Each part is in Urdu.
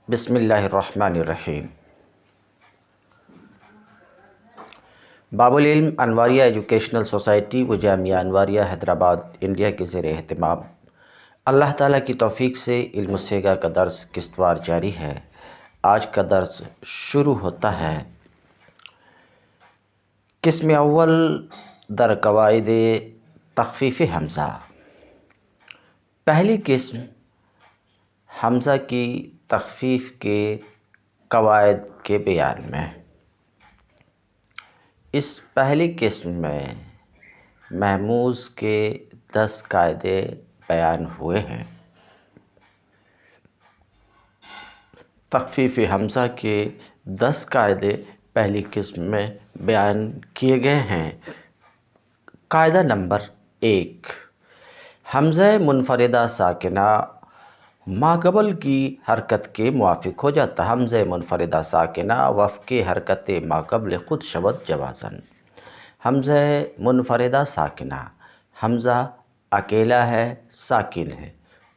بسم اللہ الرحمن الرحیم۔ باب العلم انواریہ ایجوکیشنل سوسائٹی و جامعہ انواریہ حیدرآباد انڈیا کے زیر اہتمام اللہ تعالیٰ کی توفیق سے علم الصیغہ کا درس قسط وار جاری ہے۔ آج کا درس شروع ہوتا ہے۔ قسم اول در قواعد تخفیف حمزہ۔ پہلی قسم حمزہ کی تخفیف کے قواعد کے بیان میں۔ اس پہلی قسم میں محموز کے 10 قاعدے بیان ہوئے ہیں۔ تخفیف حمزہ کے 10 قاعدے پہلی قسم میں بیان کیے گئے ہیں۔ قاعدہ نمبر 1، حمزہ منفردہ ساکنہ ماقبل کی حرکت کے موافق ہو جاتا ہے۔ حمزہ منفردہ ساکنہ وفق حرکت ماقبل خود شود جوازاً۔ حمزہ منفردہ ساکنہ، حمزہ اکیلا ہے، ساکن ہے،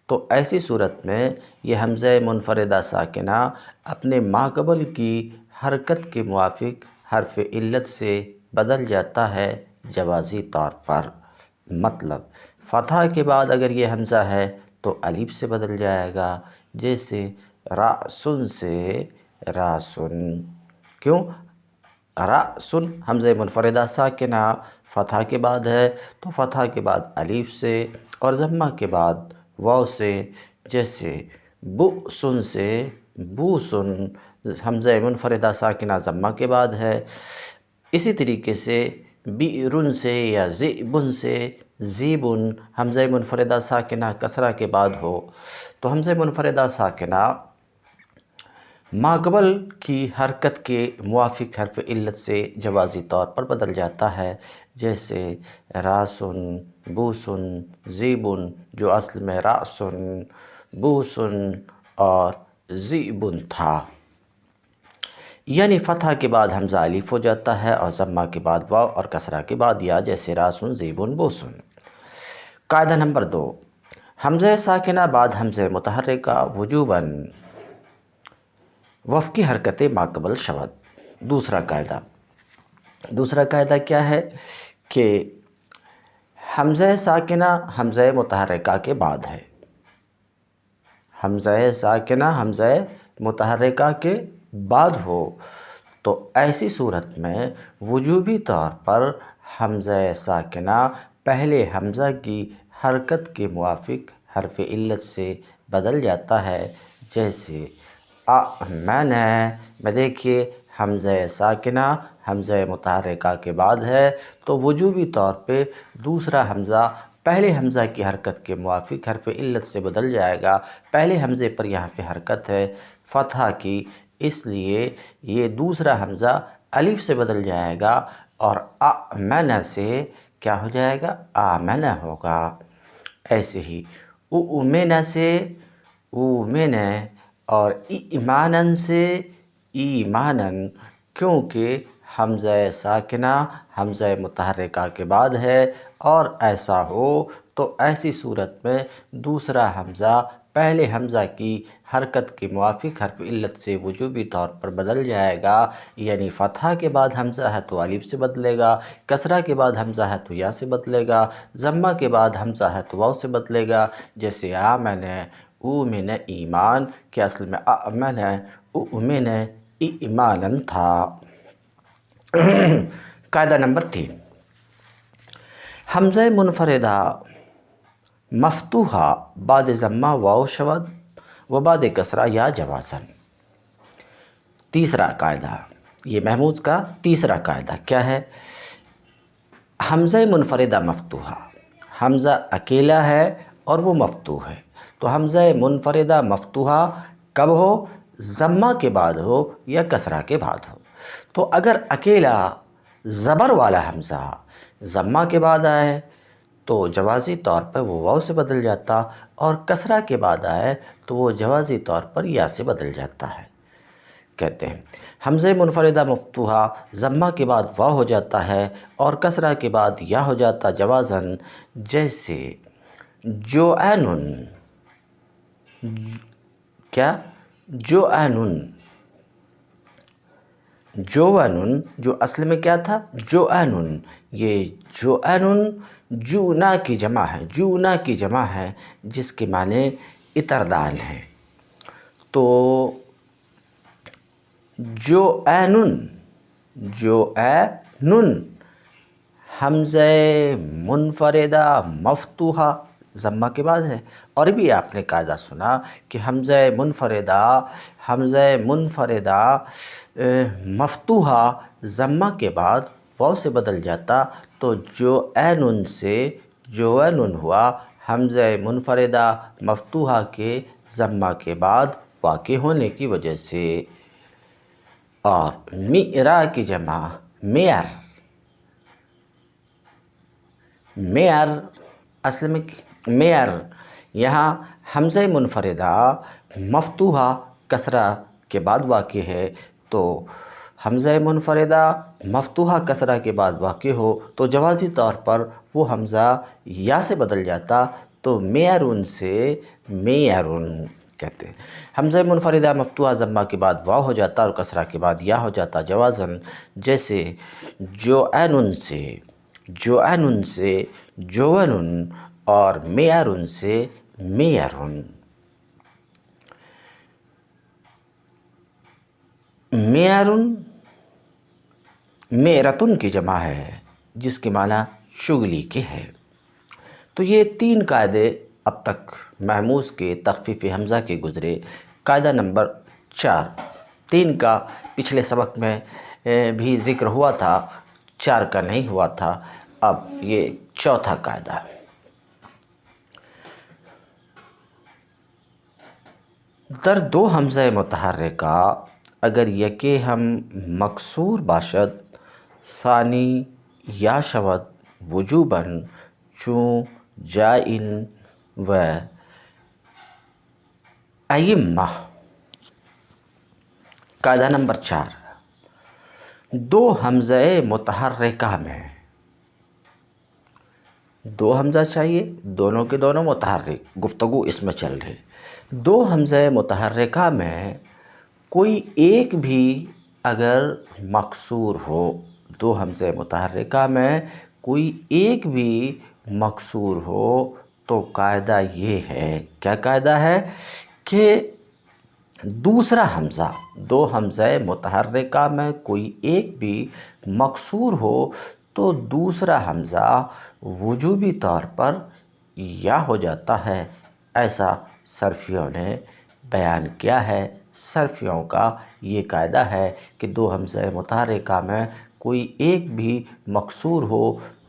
تو ایسی صورت میں یہ حمزہ منفردہ ساکنہ اپنے ماقبل کی حرکت کے موافق حرف علت سے بدل جاتا ہے جوازی طور پر۔ مطلب فتح کے بعد اگر یہ حمزہ ہے تو الف سے بدل جائے گا، جیسے راسن سے راسن۔ کیوں؟ راسن حمزہ منفردہ ساکنہ فتح کے بعد ہے تو فتح کے بعد الف سے، اور ضمہ کے بعد واو سے، جیسے بوسن سے بوسن حمزہ منفردہ ساکنہ ضمہ کے بعد ہے۔ اسی طریقے سے بیرن سے یا زیبن سے زیبن حمزہ منفردہ ساکنہ کسرہ کے بعد ہو تو حمزہ منفردہ ساکنہ ماقبل کی حرکت کے موافق حرف علت سے جوازی طور پر بدل جاتا ہے، جیسے راسن بوسن زیبن، جو اصل میں راسن بوسن اور زیبن تھا۔ یعنی فتح کے بعد حمزہ الف ہو جاتا ہے اور ضمہ کے بعد واو اور کسرہ کے بعد یا، جیسے راسن زیبن بوسن۔ قاعدہ نمبر 2، حمزہ ساکنہ بعد حمزہ متحرکہ وجوباً وفقی حرکت ماقبل شود۔ دوسرا قاعدہ کیا ہے کہ حمزہ ساکنہ حمزہ متحرکہ کے بعد ہے۔ حمزہ ساکنہ حمزہ متحرکہ کے بعد ہو تو ایسی صورت میں وجوبی طور پر حمزہ ساکنہ پہلے حمزہ کی حرکت کے موافق حرف علت سے بدل جاتا ہے، جیسے آمن میں دیکھیے حمزہ ساکنہ حمزہ متحرکہ کے بعد ہے تو وجوبی طور پہ دوسرا حمزہ پہلے حمزہ کی حرکت کے موافق حرف علت سے بدل جائے گا۔ پہلے حمزے پر یہاں پہ حرکت ہے فتح کی، اس لیے یہ دوسرا حمزہ الف سے بدل جائے گا اور آمن سے کیا ہو جائے گا؟ آمن ہوگا۔ ایسے ہی اومن سے اومن اور ایمانن سے ایمانن، کیونکہ حمزہ ساکنہ حمزہ متحرکہ کے بعد ہے، اور ایسا ہو تو ایسی صورت میں دوسرا حمزہ پہلے حمزہ کی حرکت کے موافق حرف علت سے وجوبی طور پر بدل جائے گا۔ یعنی فتحہ کے بعد حمزہ ہے تو الف سے بدلے گا، کسرہ کے بعد حمزہ ہے تو یا سے بدلے گا، ضمہ کے بعد حمزہ ہے تو واو سے بدلے گا، جیسے آمن اومن ایمان کہ اصل میں آمن اومن ایمانن تھا۔ قاعدہ نمبر 3، حمزہ منفردہ مفتوحہ بعد ضمہ واو شود و بعد کسرہ یا جوازاً۔ تیسرا قاعدہ، یہ محموز کا تیسرا قاعدہ کیا ہے؟ حمزہ منفردہ مفتوحہ، حمزہ اکیلا ہے اور وہ مفتوح ہے، تو حمزہ منفردہ مفتوحہ کب ہو؟ ضمہ کے بعد ہو یا کسرہ کے بعد ہو۔ تو اگر اکیلا زبر والا حمزہ ضمہ کے بعد آئے تو جوازی طور پر وہ واو سے بدل جاتا، اور کسرہ کے بعد آئے تو وہ جوازی طور پر یا سے بدل جاتا ہے۔ کہتے ہیں حمزہ منفردہ مفتوحہ ضمہ کے بعد واو ہو جاتا ہے اور کسرہ کے بعد یا ہو جاتا جوازاً، جیسے جوعنن، کیا جوانن، جوانن جو اصل میں کیا تھا؟ جوانن. یہ جوانن جونا کی جمع ہے، جونا کی جمع ہے جس کے معنی عطردان ہے. تو جوانن، جوانن حمزہ منفردہ مفتوحہ ضمہ کے بعد ہے. اور بھی آپ نے قاعدہ سنا کہ حمزہ منفردہ مفتوحہ ضمہ کے بعد واو سے بدل جاتا تو جوانن سے جوانن ہوا حمزہ منفردہ مفتوحہ کے ضمہ کے بعد واقع ہونے کی وجہ سے. اور میرا کی جمع میئر، میئر اصل میں میئر، یہاں حمزہ منفردہ مفتوحہ کسرہ کے بعد واقع ہے. تو حمزہ منفردہ مفتوحہ کسرہ کے بعد واقع ہو تو جوازی طور پر وہ حمزہ یا سے بدل جاتا تو میئرن سے میئرن کہتے ہیں. حمزہ منفردہ مفتوحہ ضمہ کے بعد واو ہو جاتا اور کسرہ کے بعد یا ہو جاتا جوازن، جیسے جوانن سے جوانن سے جوانن اور میئرن سے میئرن. میئرن میرتن کی جمع ہے جس کے معنی شغلی کے ہے. تو یہ 3 قاعدے اب تک محموز کے تخفیف حمزہ کے گزرے. قاعدہ نمبر 4، 3 کا پچھلے سبق میں بھی ذکر ہوا تھا، 4 کا نہیں ہوا تھا. اب یہ 4تھا قاعدہ. در دو حمزہ متحرکہ اگر یکے ہم مکسور باشد ثانی یا شود وجوباً چون جائن و ائمہ. قاعدہ نمبر 4، دو حمزہ متحرکہ میں، دو حمزہ چاہیے، دونوں کے دونوں متحرک، گفتگو اس میں چل رہی. دو حمزہ متحرکہ میں کوئی ایک بھی اگر مکسور ہو، دو حمزہ متحرکہ میں کوئی ایک بھی مکسور ہو تو قاعدہ یہ ہے، کیا قاعدہ ہے کہ دوسرا حمزہ، دو حمزہ متحرکہ میں کوئی ایک بھی مکسور ہو تو دوسرا حمزہ وجوبی طور پر یا ہو جاتا ہے. ایسا صرفیوں نے بیان کیا ہے. صرفیوں کا یہ قاعدہ ہے کہ دو حمزہ متحرکہ میں کوئی ایک بھی مکسور ہو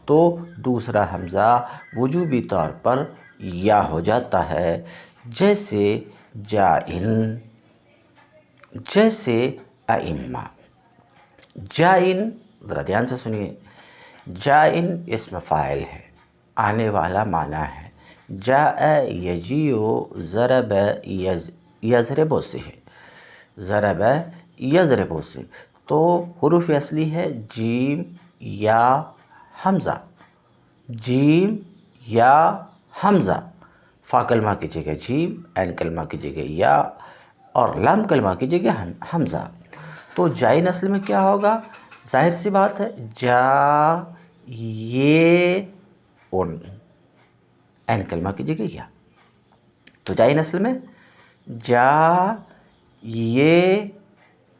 تو دوسرا حمزہ وجوبی طور پر یا ہو جاتا ہے. جیسے جائن، جیسے ائمہ. جائن ذرا دھیان سے سنیے، جائن اسم فاعل ہے، آنے والا معنی ہے. جاء یجیء ضرب یضرب سے ہے، ضرب یضرب سے. تو حروف اصلی ہے جیم یا حمزہ، جیم یا حمزہ. فا کلمہ کی جگہ جیم، عین کلمہ کی جگہ یا اور لام کلمہ کی جگہ حمزہ. تو جائن اصل میں کیا ہوگا؟ ظاہر سی بات ہے جا یہ ان، عین کلمہ کی جگہ یا. تو جائن اصل میں جا یہ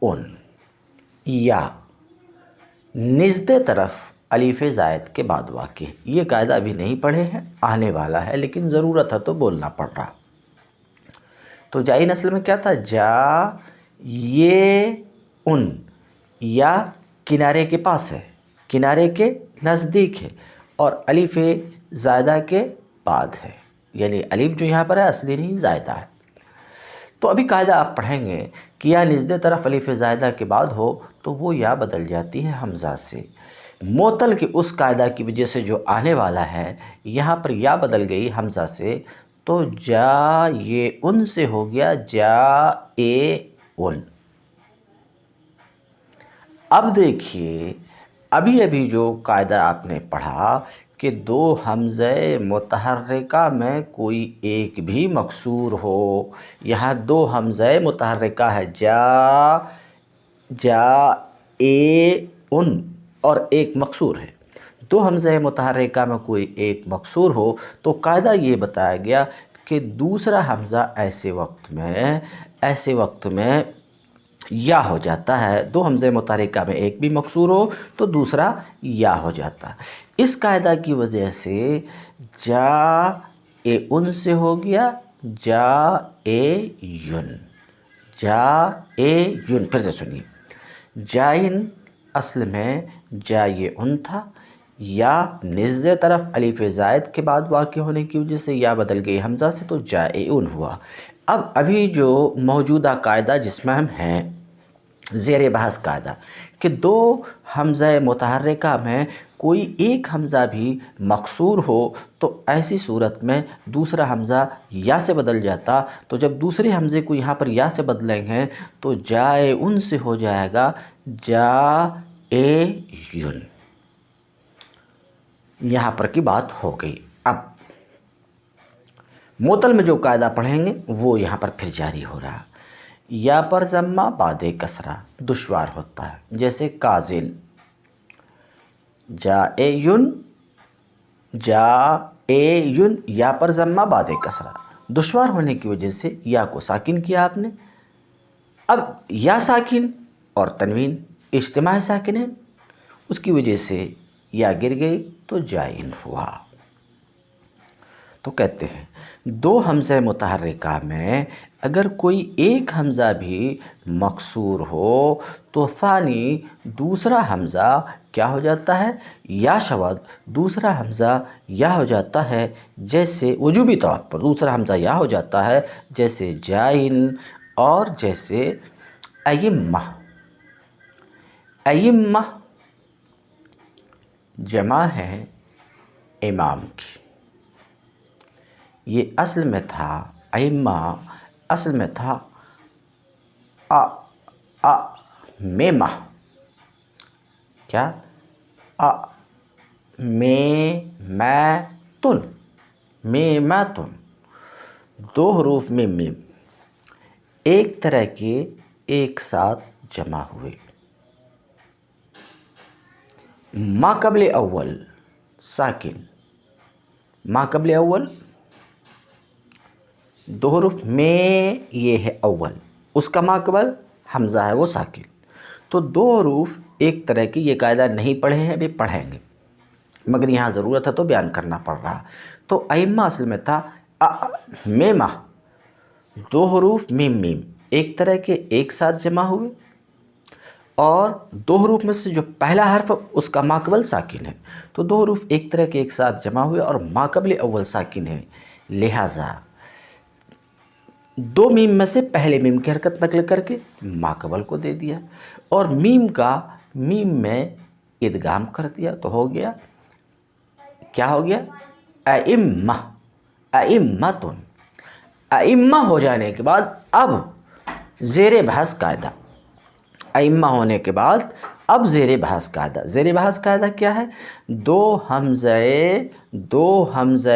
ان یا نزد طرف الف زائد کے بعد واقع. یہ قاعدہ ابھی نہیں پڑھے ہیں، آنے والا ہے لیکن ضرورت ہے تو بولنا پڑ رہا. تو جائن اصل میں کیا تھا؟ جا یہ ان، یا کنارے کے پاس ہے، کنارے کے نزدیک ہے اور الف زائدہ کے بعد ہے. یعنی الف جو یہاں پر ہے اصلی نہیں زائدہ ہے. تو ابھی قاعدہ آپ پڑھیں گے کہ یا نزد طرف الف زائدہ کے بعد ہو تو وہ یا بدل جاتی ہے حمزہ سے. معطل کے اس قاعدہ کی وجہ سے جو آنے والا ہے، یہاں پر یا بدل گئی حمزہ سے تو جا یہ ان سے ہو گیا جا اے ان. اب دیکھیے ابھی جو قاعدہ آپ نے پڑھا کہ دو حمزہ متحرکہ میں کوئی ایک بھی مکسور ہو. یہاں دو حمزہ متحرکہ ہے، جا اے ان، اور ایک مکسور ہے. دو حمزہ متحرکہ میں کوئی ایک مکسور ہو تو قاعدہ یہ بتایا گیا کہ دوسرا حمزہ ایسے وقت میں یا ہو جاتا ہے. دو حمزہ متحرکہ میں ایک بھی مکسور ہو تو دوسرا یا ہو جاتا ہے. اس قاعدہ کی وجہ سے جا اے ان سے ہو گیا جا اے یون. جا اے یون، پھر سے سنیے. جائن اصل میں جا یہ ان تھا، یا نزدے طرف الف زائد کے بعد واقع ہونے کی وجہ سے یا بدل گئی حمزہ سے تو جا اے ان ہوا. ابھی جو موجودہ قاعدہ جس میں ہم ہیں، زیر بحث قاعدہ، کہ دو حمزہ متحرکہ میں کوئی ایک حمزہ بھی مکسور ہو تو ایسی صورت میں دوسرا حمزہ یا سے بدل جاتا. تو جب دوسرے حمزے کو یہاں پر یا سے بدلیں گے تو جائے ان سے ہو جائے گا جا اے یون. یہاں پر کی بات ہو گئی. اب معطل میں جو قاعدہ پڑھیں گے وہ یہاں پر پھر جاری ہو رہا. یا پر ضمہ بعد کسرہ دشوار ہوتا ہے، جیسے کازل. جا اے یون، جا اے یون، یا پر ضمہ بعد کسرہ دشوار ہونے کی وجہ سے یا کو ساکن کیا آپ نے. اب یا ساکن اور تنوین اجتماع ساکنین، اس کی وجہ سے یا گر گئی تو جائن ہوا. تو کہتے ہیں دو حمزہ متحرکہ میں اگر کوئی ایک حمزہ بھی مکسور ہو تو ثانی دوسرا حمزہ کیا ہو جاتا ہے؟ یا شود دوسرا حمزہ یا ہو جاتا ہے، جیسے وجوبی طور پر دوسرا حمزہ یا ہو جاتا ہے، جیسے جائن اور جیسے ائمہ. ائمہ جمع ہے امام کی. یہ اصل میں تھا ائمہ، اصل میں تھا میمہ. کیا؟ میمتن. میمتن دو حروف میں میم ایک طرح کے ایک ساتھ جمع ہوئے. ما قبل اول ساکن، ما قبل اول دو حروف میں، یہ ہے اول، اس کا ما قبل حمزہ ہے وہ ساکن. تو دو حروف ایک طرح کی، یہ قاعدہ نہیں پڑھے ہیں، ابھی پڑھیں گے مگر یہاں ضرورت ہے تو بیان کرنا پڑ رہا. تو ائمہ اصل میں تھا میمہ، دو حروف میم میم ایک طرح کے ایک ساتھ جمع ہوئے، اور دو حروف میں سے جو پہلا حرف اس کا ما قبل ساکن ہے. تو دو حروف ایک طرح کے ایک ساتھ جمع ہوئے اور ما قبل اول ساکن ہے، لہٰذا دو میم میں سے پہلے میم کی حرکت نقل کر کے ما قبل کو دے دیا، اور میم کا میم میں ادغام کر دیا تو ہو گیا، کیا ہو گیا؟ ائمہ. ائمتن. ائمہ ہو جانے کے بعد اب زیر بحث قاعدہ، ائمہ ہونے کے بعد اب زیر بحث قاعدہ. زیر بحث قاعدہ کیا ہے؟ دو حمزہ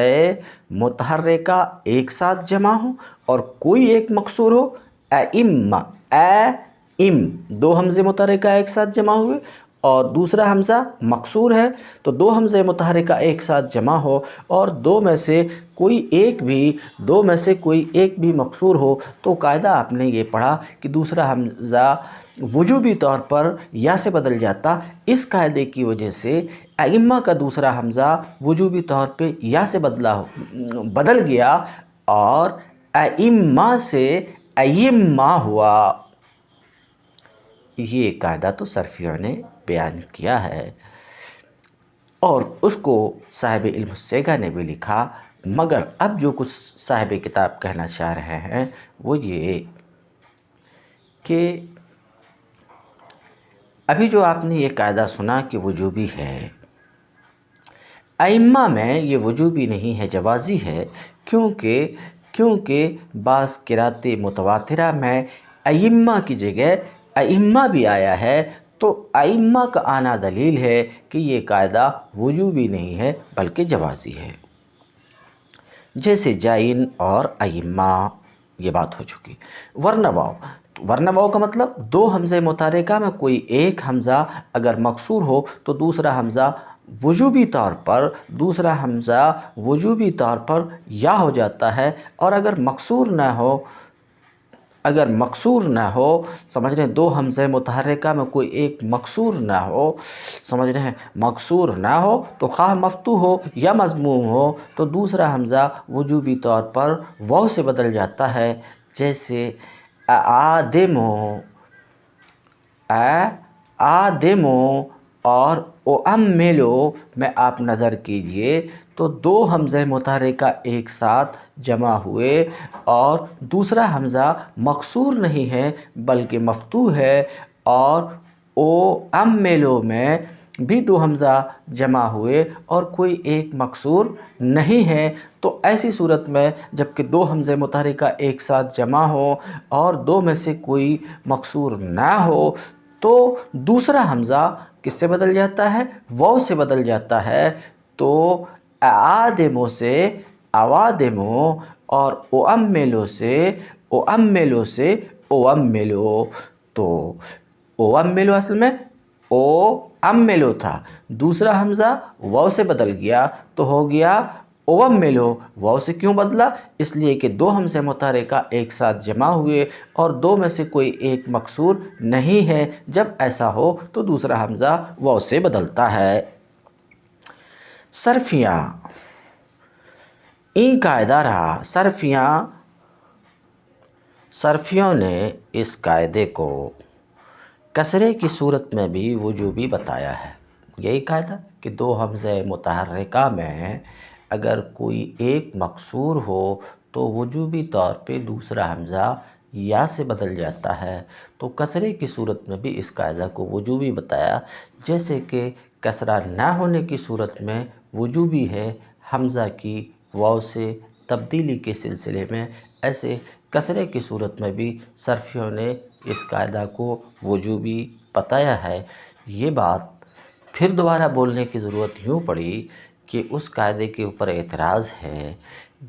متحرکہ ایک ساتھ جمع ہوں اور کوئی ایک مکسور ہو. ائمہ، دو حمزے متحرکہ ایک ساتھ جمع ہوئے اور دوسرا حمزہ مکسور ہے، تو دو حمزہ متحرکہ ایک ساتھ جمع ہو اور دو میں سے کوئی ایک بھی مکسور ہو تو قاعدہ آپ نے یہ پڑھا کہ دوسرا حمزہ وجوبی طور پر یا سے بدل جاتا. اس قاعدے کی وجہ سے ائمہ کا دوسرا حمزہ وجوبی طور پہ یا سے بدل گیا اور ائمہ سے ائمہ ہوا. یہ قاعدہ تو صرفیوں نے بیان کیا ہے اور اس کو صاحب علم الصیغہ نے بھی لکھا، مگر اب جو کچھ صاحب کتاب کہنا چاہ رہے ہیں وہ یہ کہ ابھی جو آپ نے یہ قاعدہ سنا کہ وجوبی ہے، ائمہ میں یہ وجوبی نہیں ہے، جوازی ہے، کیونکہ بعض قرأت متواترہ میں ائمہ کی جگہ ائمہ بھی آیا ہے، تو ائمہ کا آنا دلیل ہے کہ یہ قاعدہ وجوبی نہیں ہے بلکہ جوازی ہے۔ جیسے جائن اور ائمہ، یہ بات ہو چکی۔ ورنہ واو، ورنہ واو کا مطلب دو حمزہ متحرکہ میں کوئی ایک حمزہ اگر مکسور ہو تو دوسرا حمزہ وجوبی طور پر یا ہو جاتا ہے، اور اگر مکسور نہ ہو، سمجھ رہے ہیں، دو حمزہ متحرکہ میں کوئی ایک مکسور نہ ہو، سمجھ رہے ہیں، مکسور نہ ہو تو خواہ مفتوح ہو یا مضموم ہو تو دوسرا حمزہ وجوبی طور پر واو سے بدل جاتا ہے۔ جیسے آدمو اور اؤملو میں آپ نظر کیجئے تو دو حمزہ متحرکہ ایک ساتھ جمع ہوئے اور دوسرا حمزہ مکسور نہیں ہے بلکہ مفتوح ہے، اور اؤملو میں بھی دو حمزہ جمع ہوئے اور کوئی ایک مکسور نہیں ہے۔ تو ایسی صورت میں جب کہ دو حمزہ متحرکہ ایک ساتھ جمع ہو اور دو میں سے کوئی مکسور نہ ہو تو دوسرا حمزہ کس سے بدل جاتا ہے؟ واو سے بدل جاتا ہے۔ تو آدمو سے اوادمو اور اؤملو سے اوملو۔ تو اوملو اصل میں اوملو تھا، دوسرا حمزہ واو سے بدل گیا تو ہو گیا اوملو۔ واو سے کیوں بدلا؟ اس لیے کہ دو حمزہ متحرکہ ایک ساتھ جمع ہوئے اور دو میں سے کوئی ایک مکسور نہیں ہے۔ جب ایسا ہو تو دوسرا حمزہ واو سے بدلتا ہے۔ صرفیاں، این قاعدہ رہا۔ صرفیوں نے اس قاعدے کو کسرے کی صورت میں بھی وجوبی بتایا ہے۔ یہی قاعدہ کہ دو حمزہ متحرکہ میں اگر کوئی ایک مکسور ہو تو وجوبی طور پہ دوسرا حمزہ یا سے بدل جاتا ہے، تو کسرے کی صورت میں بھی اس قاعدہ کو وجوبی بتایا۔ جیسے کہ کسرہ نہ ہونے کی صورت میں وجوبی ہے حمزہ کی واو سے تبدیلی کے سلسلے میں، ایسے کسرے کی صورت میں بھی صرفیوں نے اس قاعدہ کو وجوبی بتایا ہے۔ یہ بات پھر دوبارہ بولنے کی ضرورت یوں پڑی کہ اس قاعدے کے اوپر اعتراض ہے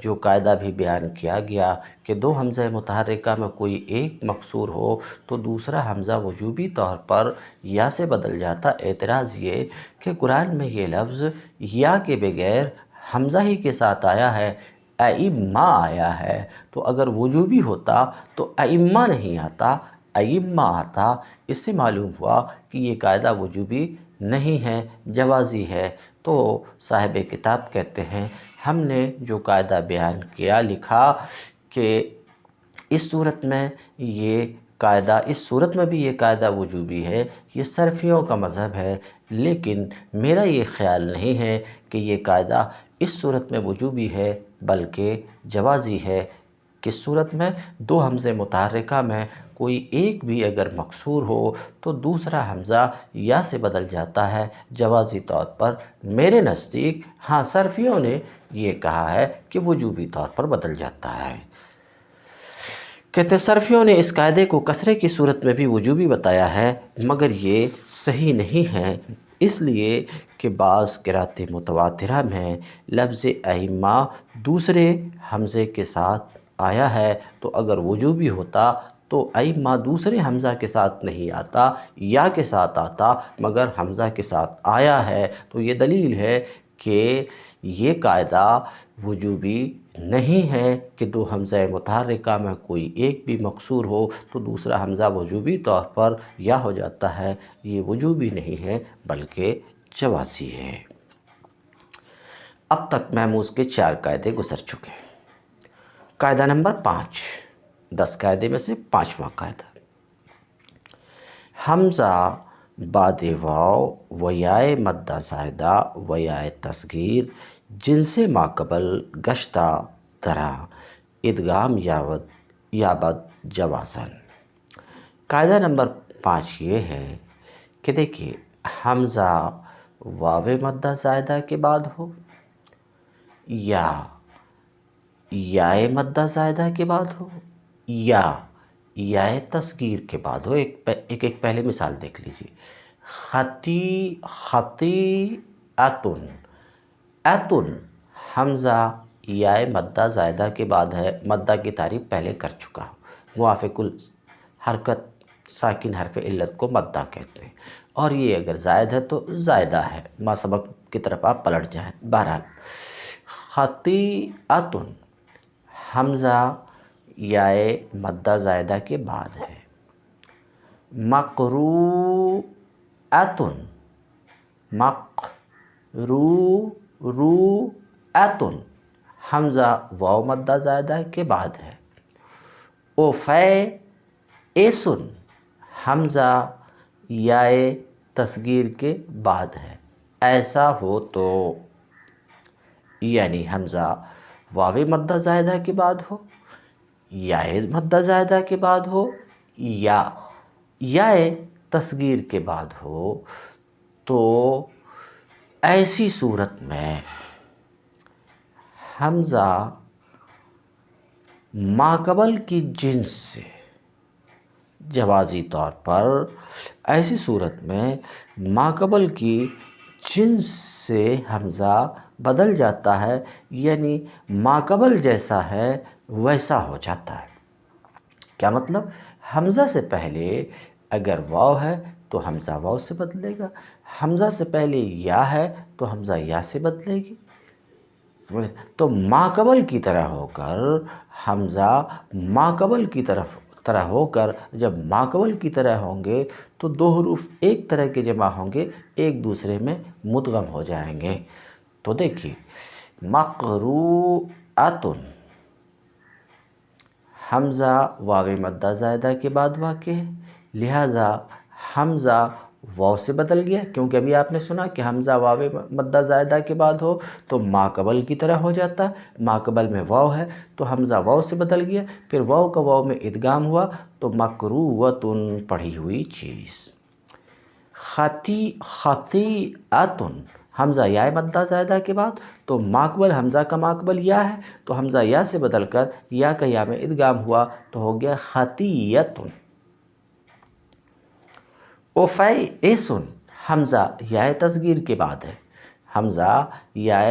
جو قاعدہ بھی بیان کیا گیا کہ دو حمزہ متحرکہ میں کوئی ایک مکسور ہو تو دوسرا حمزہ وجوبی طور پر یا سے بدل جاتا۔ اعتراض یہ کہ قرآن میں یہ لفظ یا کے بغیر حمزہ ہی کے ساتھ آیا ہے، ائمہ آیا ہے، تو اگر وجوبی ہوتا تو ائمہ نہیں آتا، ائمہ آتا۔ اس سے معلوم ہوا کہ یہ قاعدہ وجوبی نہیں ہے، جوازی ہے۔ تو صاحب کتاب کہتے ہیں ہم نے جو قاعدہ بیان کیا، لکھا کہ اس صورت میں بھی یہ قاعدہ وجوبی ہے، یہ صرفیوں کا مذہب ہے، لیکن میرا یہ خیال نہیں ہے کہ یہ قاعدہ اس صورت میں وجوبی ہے بلکہ جوازی ہے۔ کس صورت میں؟ دو حمزہ متحرکہ میں کوئی ایک بھی اگر مکسور ہو تو دوسرا حمزہ یا سے بدل جاتا ہے جوازی طور پر۔ میرے نزدیک ہاں صرفیوں نے یہ کہا ہے کہ وجوبی طور پر بدل جاتا ہے۔ کہتے ہیں صرفیوں نے اس قاعدے کو کسرے کی صورت میں بھی وجوبی بتایا ہے، مگر یہ صحیح نہیں ہے، اس لیے کہ بعض قرأت متواترہ میں لفظ ائمہ دوسرے حمزے کے ساتھ آیا ہے، تو اگر وجوبی ہوتا تو ائمہ دوسرے حمزہ کے ساتھ نہیں آتا، یا کے ساتھ آتا، مگر حمزہ کے ساتھ آیا ہے، تو یہ دلیل ہے کہ یہ قاعدہ وجوبی نہیں ہے کہ دو حمزہ متحرکہ میں کوئی ایک بھی مکسور ہو تو دوسرا حمزہ وجوبی طور پر یا ہو جاتا ہے۔ یہ وجوبی نہیں ہے بلکہ جوازی ہے۔ اب تک محموز کے 4 قاعدے گزر چکے۔ قاعدہ نمبر 5، 10 قاعدے میں سے 5واں قاعدہ، حمزہ بعد واو و یائے مدہ زائدہ و یائے تصغیر جن سے ماقبل گشتہ درا ادغام یابد جوازن۔ قاعدہ نمبر 5 یہ ہے کہ دیکھیے حمزہ واو مدہ زائدہ کے بعد ہو یا یائے مدہ زائدہ کے بعد ہو یا یا تصغیر کے بعد ہو. ایک پہلے مثال دیکھ لیجیے. خطیئتن، ایتن حمزہ یا مدہ زائدہ کے بعد ہے. مدہ کی تعریف پہلے کر چکا ہوں. موافق الحرکت ساکن حرف علت کو مدہ کہتے ہیں، اور یہ اگر زائد ہے تو زائدہ ہے. ما سبق کی طرف آپ پلٹ جائیں. بہرحال خطیئتن حمزہ یا مدہ زائدہ کے بعد ہے. مقروءۃن، مقروءۃن حمزہ واو مدہ زائدہ کے بعد ہے. اوفیئسن حمزہ یا تصغیر کے بعد ہے. ایسا ہو تو یعنی حمزہ واو مدہ زائدہ کے بعد ہو، یا مدہ زائدہ کے بعد ہو، یا تصغیر کے بعد ہو، تو ایسی صورت میں حمزہ ماقبل کی جنس سے، جوازی طور پر ایسی صورت میں ماقبل کی جنس سے حمزہ بدل جاتا ہے، یعنی ماقبل جیسا ہے ویسا ہو جاتا ہے. کیا مطلب؟ حمزہ سے پہلے اگر واو ہے تو حمزہ واو سے بدلے گا، حمزہ سے پہلے یا ہے تو حمزہ یا سے بدلے گی. تو ماقبل کی طرح ہو کر حمزہ ماقبل کی طرح ہو کر، جب ماقبل کی طرح ہوں گے تو دو حروف ایک طرح کے جمع ہوں گے، ایک دوسرے میں مدغم ہو جائیں گے. تو دیکھیے مقروءۃن حمزہ واو مدہ زائدہ کے بعد واقع ہے، لہٰذا حمزہ واو سے بدل گیا، کیونکہ ابھی آپ نے سنا کہ حمزہ واو مدہ زائدہ کے بعد ہو تو ماقبل کی طرح ہو جاتا. ماقبل میں واو ہے تو حمزہ واو سے بدل گیا، پھر واو کا واو میں ادغام ہوا تو مقروءۃن پڑھی ہوئی چیز. خطیئتن حمزہ یا مدہ زائدہ کے بعد، تو ماقبل حمزہ کا ماقبل یا ہے تو حمزہ یا سے بدل کر یا کا یا میں ادغام ہوا تو ہو گیا خطیئتن. اوفیئسن حمزہ یا تصغیر کے بعد ہے، حمزہ یا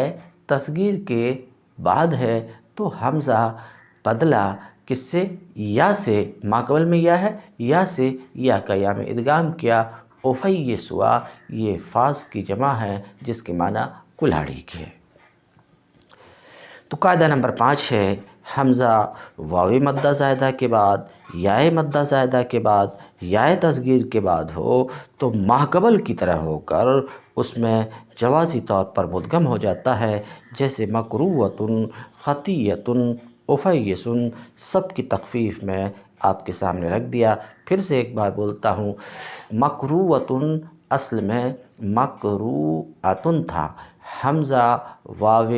تصغیر کے بعد ہے تو حمزہ بدلا کس سے؟ یا سے. ماقبل میں یا ہے، یا سے یا کا یا میں ادغام کیا. اوفیئسوا یہ فاس کی جمع ہے جس کے معنی کلاڑی کے ہے. تو قاعدہ نمبر 5 ہے حمزہ واو مدہ زائدہ کے بعد یا مدہ زائدہ کے بعد یا تصغیر کے بعد ہو تو ماقبل کی طرح ہو کر اس میں جوازی طور پر مدغم ہو جاتا ہے، جیسے مقروءۃن، خطیئتن، اوفیئسن. سب کی تخفیف میں آپ کے سامنے رکھ دیا. پھر سے ایک بار بولتا ہوں. مقروءۃن اصل میں مقروءۃن تھا، حمزہ واو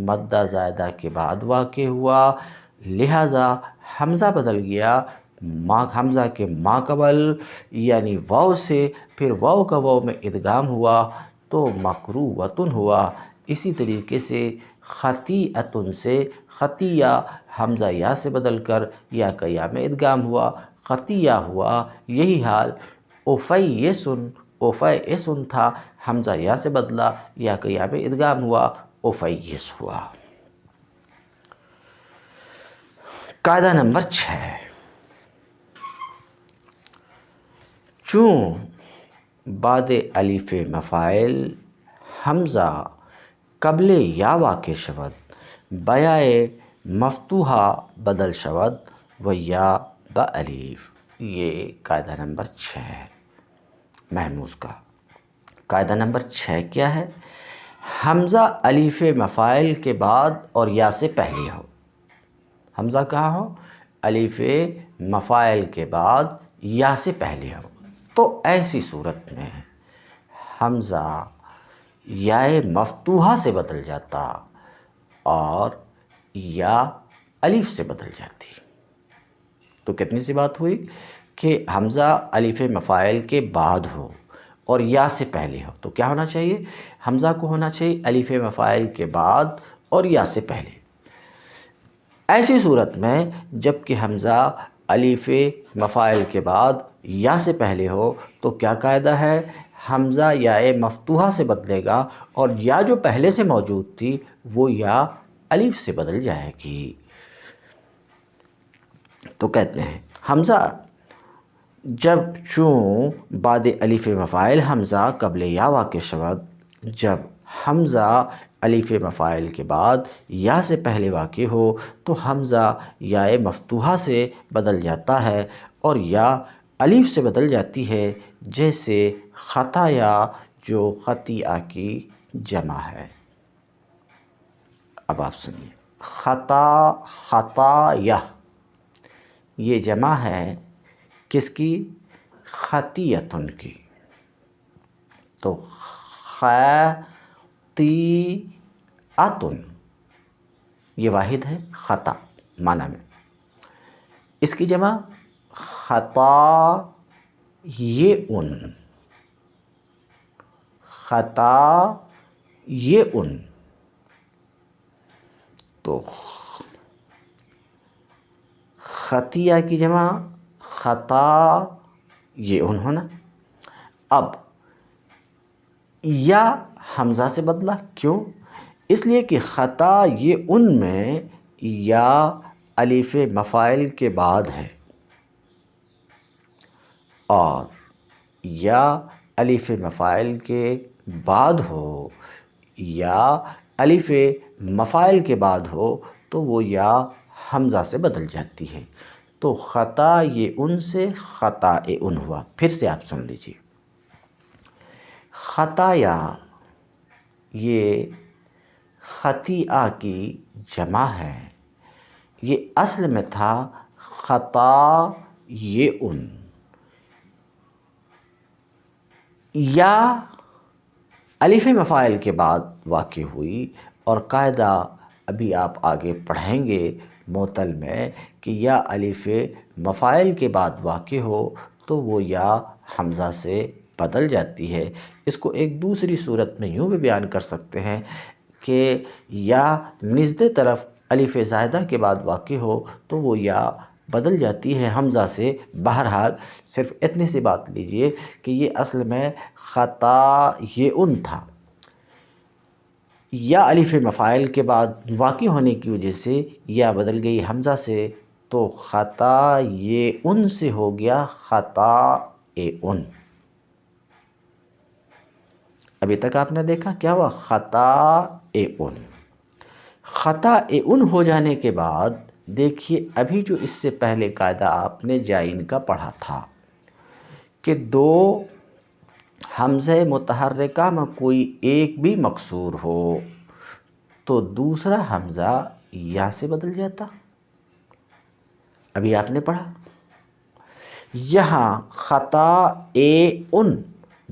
مدہ زائدہ کے بعد واقع ہوا، لہٰذا حمزہ بدل گیا حمزہ کے ماقبل یعنی واو سے، پھر واو کا واو میں ادغام ہوا تو مقروءۃن ہوا. اسی طریقے سے خطیئتن سے خطیہ حمزہ یا سے بدل کر یا کا یا میں ادغام ہوا، خطیہ ہوا. یہی حال اوفیئسن تھا، حمزہ یا سے بدلا یا کا یا میں ادغام ہوا، اوفیئس ہوا. قاعدہ نمبر 6 چون بعد الف مفاعل حمزہ قبل یا واقع شود بیائے مفتوحہ بدل شود و یا با الف. یہ قاعدہ نمبر 6 ہے محموز کا. قاعدہ نمبر 6 کیا ہے؟ حمزہ الف مفاعل کے بعد اور یا سے پہلے ہو. حمزہ کہاں ہو؟ الف مفاعل کے بعد یا سے پہلے ہو. تو ایسی صورت میں حمزہ یا مفتوحہ سے بدل جاتا اور یا الف سے بدل جاتی. تو کتنی سی بات ہوئی کہ حمزہ الف مفاعل کے بعد ہو اور یا سے پہلے ہو. تو کیا ہونا چاہیے؟ حمزہ کو ہونا چاہیے الف مفاعل کے بعد اور یا سے پہلے. ایسی صورت میں جب کہ حمزہ الف مفاعل کے بعد یا سے پہلے ہو تو کیا قاعدہ ہے؟ حمزہ یا مفتوحہ سے بدلے گا، اور یا جو پہلے سے موجود تھی وہ یا الف سے بدل جائے گی۔ تو کہتے ہیں حمزہ جب چوں بعد الف مفاعل حمزہ قبل یا واقع شود، جب حمزہ الف مفاعل کے بعد یا سے پہلے واقع ہو تو حمزہ یا مفتوحہ سے بدل جاتا ہے اور یا الف سے بدل جاتی ہے، جیسے خطایا جو خطیئہ کی جمع ہے۔ اب آپ سنیے، خطایا یہ جمع ہے کس کی؟ خطیئتن کی۔ تو خطیئتن یہ واحد ہے خطا معنی میں، اس کی جمع خطایئن، خطایئن۔ تو خطیہ کی جمع خطایئن ہونا۔ اب یا حمزہ سے بدلا، کیوں؟ اس لیے کہ خطایئن میں یا الف مفاعل کے بعد ہے، اور یا الف مفاعل کے بعد ہو یا الف مفاعل کے بعد ہو تو وہ یا حمزہ سے بدل جاتی ہے۔ تو خطایئن سے خطائن ہوا۔ پھر سے آپ سن لیجیے، خطایا یہ خطیئہ کی جمع ہے، یہ اصل میں تھا خطایئن، یا الف مفاعل کے بعد واقع ہوئی، اور قاعدہ ابھی آپ آگے پڑھیں گے معطل میں کہ یا الف مفاعل کے بعد واقع ہو تو وہ یا حمزہ سے بدل جاتی ہے۔ اس کو ایک دوسری صورت میں یوں بھی بیان کر سکتے ہیں کہ یا نزد طرف الف زائدہ کے بعد واقع ہو تو وہ یا بدل جاتی ہے حمزہ سے۔ بہرحال صرف اتنی سی بات لیجئے کہ یہ اصل میں خطایئن تھا، یا الف مفاعل کے بعد واقع ہونے کی وجہ سے یا بدل گئی حمزہ سے، تو خطایئن سے ہو گیا خطائن۔ ابھی تک آپ نے دیکھا کیا ہوا؟ خطائن۔ خطائن ہو جانے کے بعد دیکھیے ابھی جو اس سے پہلے قاعدہ آپ نے جائن کا پڑھا تھا کہ دو حمزہ متحرکہ میں کوئی ایک بھی مکسور ہو تو دوسرا حمزہ یا سے بدل جاتا۔ ابھی آپ نے پڑھا یہاں خطائن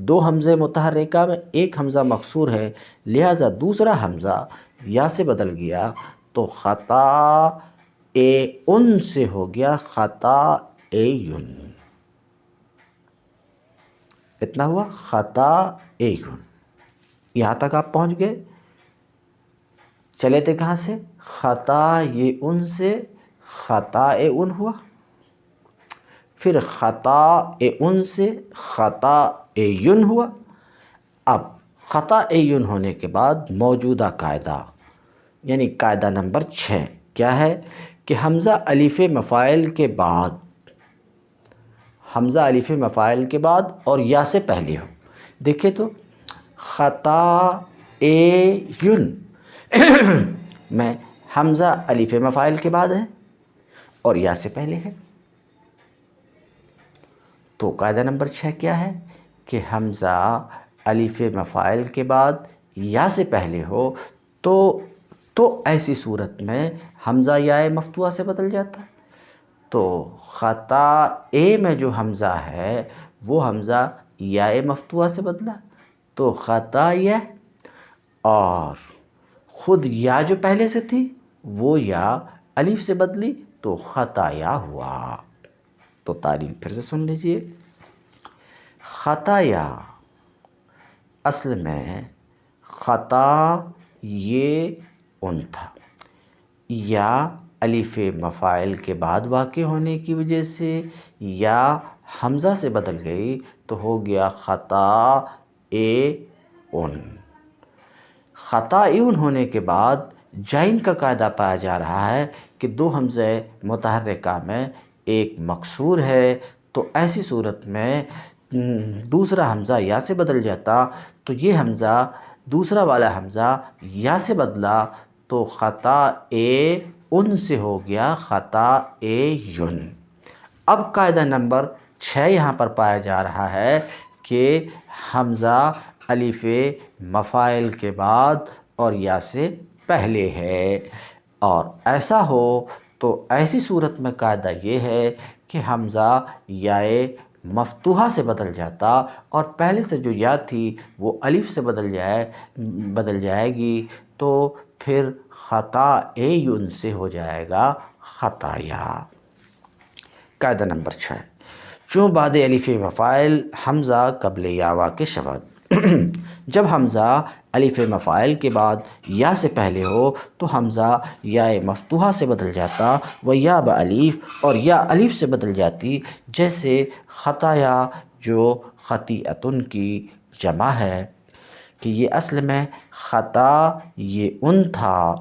دو حمزہ متحرکہ میں ایک حمزہ مکسور ہے، لہٰذا دوسرا حمزہ یا سے بدل گیا تو خطائن سے ہو گیا خطائین۔ اتنا ہوا خطائین۔ یہاں تک آپ پہنچ گئے؟ چلے تھے کہاں سے؟ خطایئن سے خطائن ہوا، پھر خطائن سے خطائین ہوا۔ اب خطائین ہونے کے بعد موجودہ قاعدہ یعنی قاعدہ نمبر 6 کیا ہے کہ حمزہ الف مفاعل کے بعد، حمزہ الف مفاعل کے بعد اور یا سے پہلے ہو۔ دیکھیں تو خطائین میں حمزہ الف مفاعل کے بعد ہے اور یا سے پہلے ہے، تو قاعدہ نمبر 6 کیا ہے کہ حمزہ الف مفاعل کے بعد یا سے پہلے ہو تو ایسی صورت میں حمزہ یا مفتوحہ سے بدل جاتا ہے۔ تو خطائے میں جو حمزہ ہے وہ حمزہ یا مفتوحہ سے بدلا، تو خطایہ، اور خود یا جو پہلے سے تھی وہ یا الف سے بدلی تو خطایا ہوا۔ تو تعلیم پھر سے سن لیجئے، خطایا اصل میں خطایئن تھا، یا الف مفاعل کے بعد واقع ہونے کی وجہ سے یا حمزہ سے بدل گئی تو ہو گیا خطائن۔ خطائن ہونے کے بعد جائن کا قاعدہ پایا جا رہا ہے کہ دو حمزہ متحرکہ میں ایک مکسور ہے، تو ایسی صورت میں دوسرا حمزہ یا سے بدل جاتا، تو یہ حمزہ دوسرا والا حمزہ یا سے بدلا تو خطائن سے ہو گیا خطائن۔ اب قاعدہ نمبر 6 یہاں پر پایا جا رہا ہے کہ حمزہ الف مفاعل کے بعد اور یا سے پہلے ہے، اور ایسا ہو تو ایسی صورت میں قاعدہ یہ ہے کہ حمزہ یائے مفتوحہ سے بدل جاتا اور پہلے سے جو یا تھی وہ الف سے بدل جائے گی، تو پھر خطائن سے ہو جائے گا خطایا۔ قاعدہ نمبر 6، چون بعد الف مفاعل حمزہ قبل یا واقع شود۔ جب حمزہ الف مفاعل کے بعد یا سے پہلے ہو تو حمزہ یا مفتوحہ سے بدل جاتا و یا بالف، اور یا الف سے بدل جاتی، جیسے خطایا جو خطیئتن کی جمع ہے کہ یہ اصل میں خطا یہ ان تھا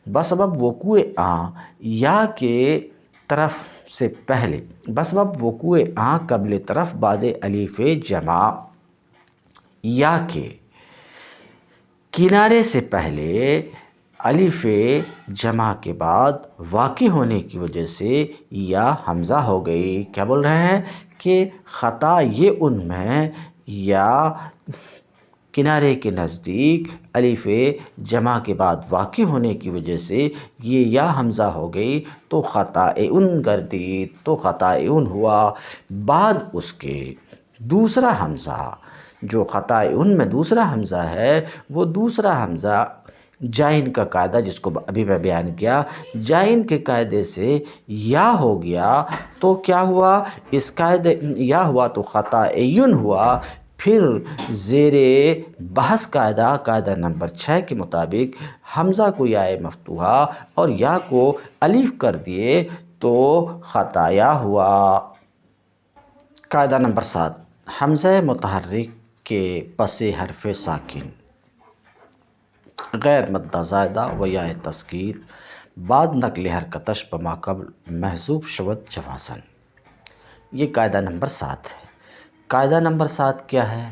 بسبب وقوع یا کے طرف سے پہلے، بسبب وقوع قبل طرف بعد الف جمع یا کے کنارے سے پہلے الف جمع کے بعد واقع ہونے کی وجہ سے یا حمزہ ہو گئی۔ کیا بول رہے ہیں کہ خطا یہ ان میں یا کنارے کے نزدیک الف جمع کے بعد واقع ہونے کی وجہ سے یہ یا حمزہ ہو گئی تو خطائن گردید، تو خطائن ہوا۔ بعد اس کے دوسرا حمزہ جو خطائن میں دوسرا حمزہ ہے، وہ دوسرا حمزہ جائن کا قاعدہ جس کو ابھی میں بیان کیا، جائن کے قاعدے سے یا ہو گیا تو کیا ہوا، اس قاعدے یا ہوا تو خطائن ہوا۔ پھر زیر بحث قاعدہ نمبر 6 کے مطابق حمزہ کو یا مفتوحہ اور یا کو الف کر دیے تو خطایا ہوا۔ قاعدہ نمبر 7، حمزہ متحرک کے پس حرف ساکن غیر مدہ زائدہ و یا تصغیر بعد نقل حرکتش بما قبل محذوف شود جوازن۔ یہ قاعدہ نمبر 7 ہے۔ قاعدہ نمبر 7 کیا ہے؟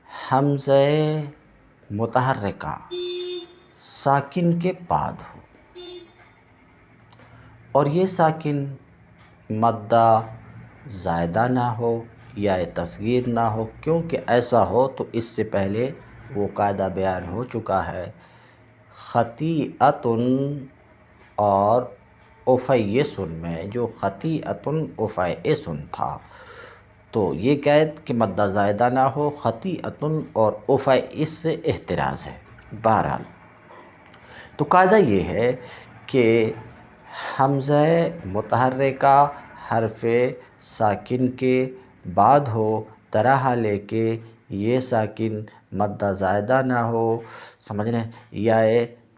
حمزہ متحرکہ ساکن کے بعد ہو اور یہ ساکن مدہ زائدہ نہ ہو یا تصغیر نہ ہو، کیونکہ ایسا ہو تو اس سے پہلے وہ قاعدہ بیان ہو چکا ہے۔ خطیئتن اور افیسن میں جو خطیئتن افیسن تھا تو یہ قید کہ مدہ زائدہ نہ ہو، خطیئتن اور افیس سے احتراز ہے۔ بہرحال تو قاعدہ یہ ہے کہ حمزہ متحرکہ حرف ساکن کے بعد ہو طرح لے کے یہ ساکن مدہ زائدہ نہ ہو، سمجھ رہے ہیں، یا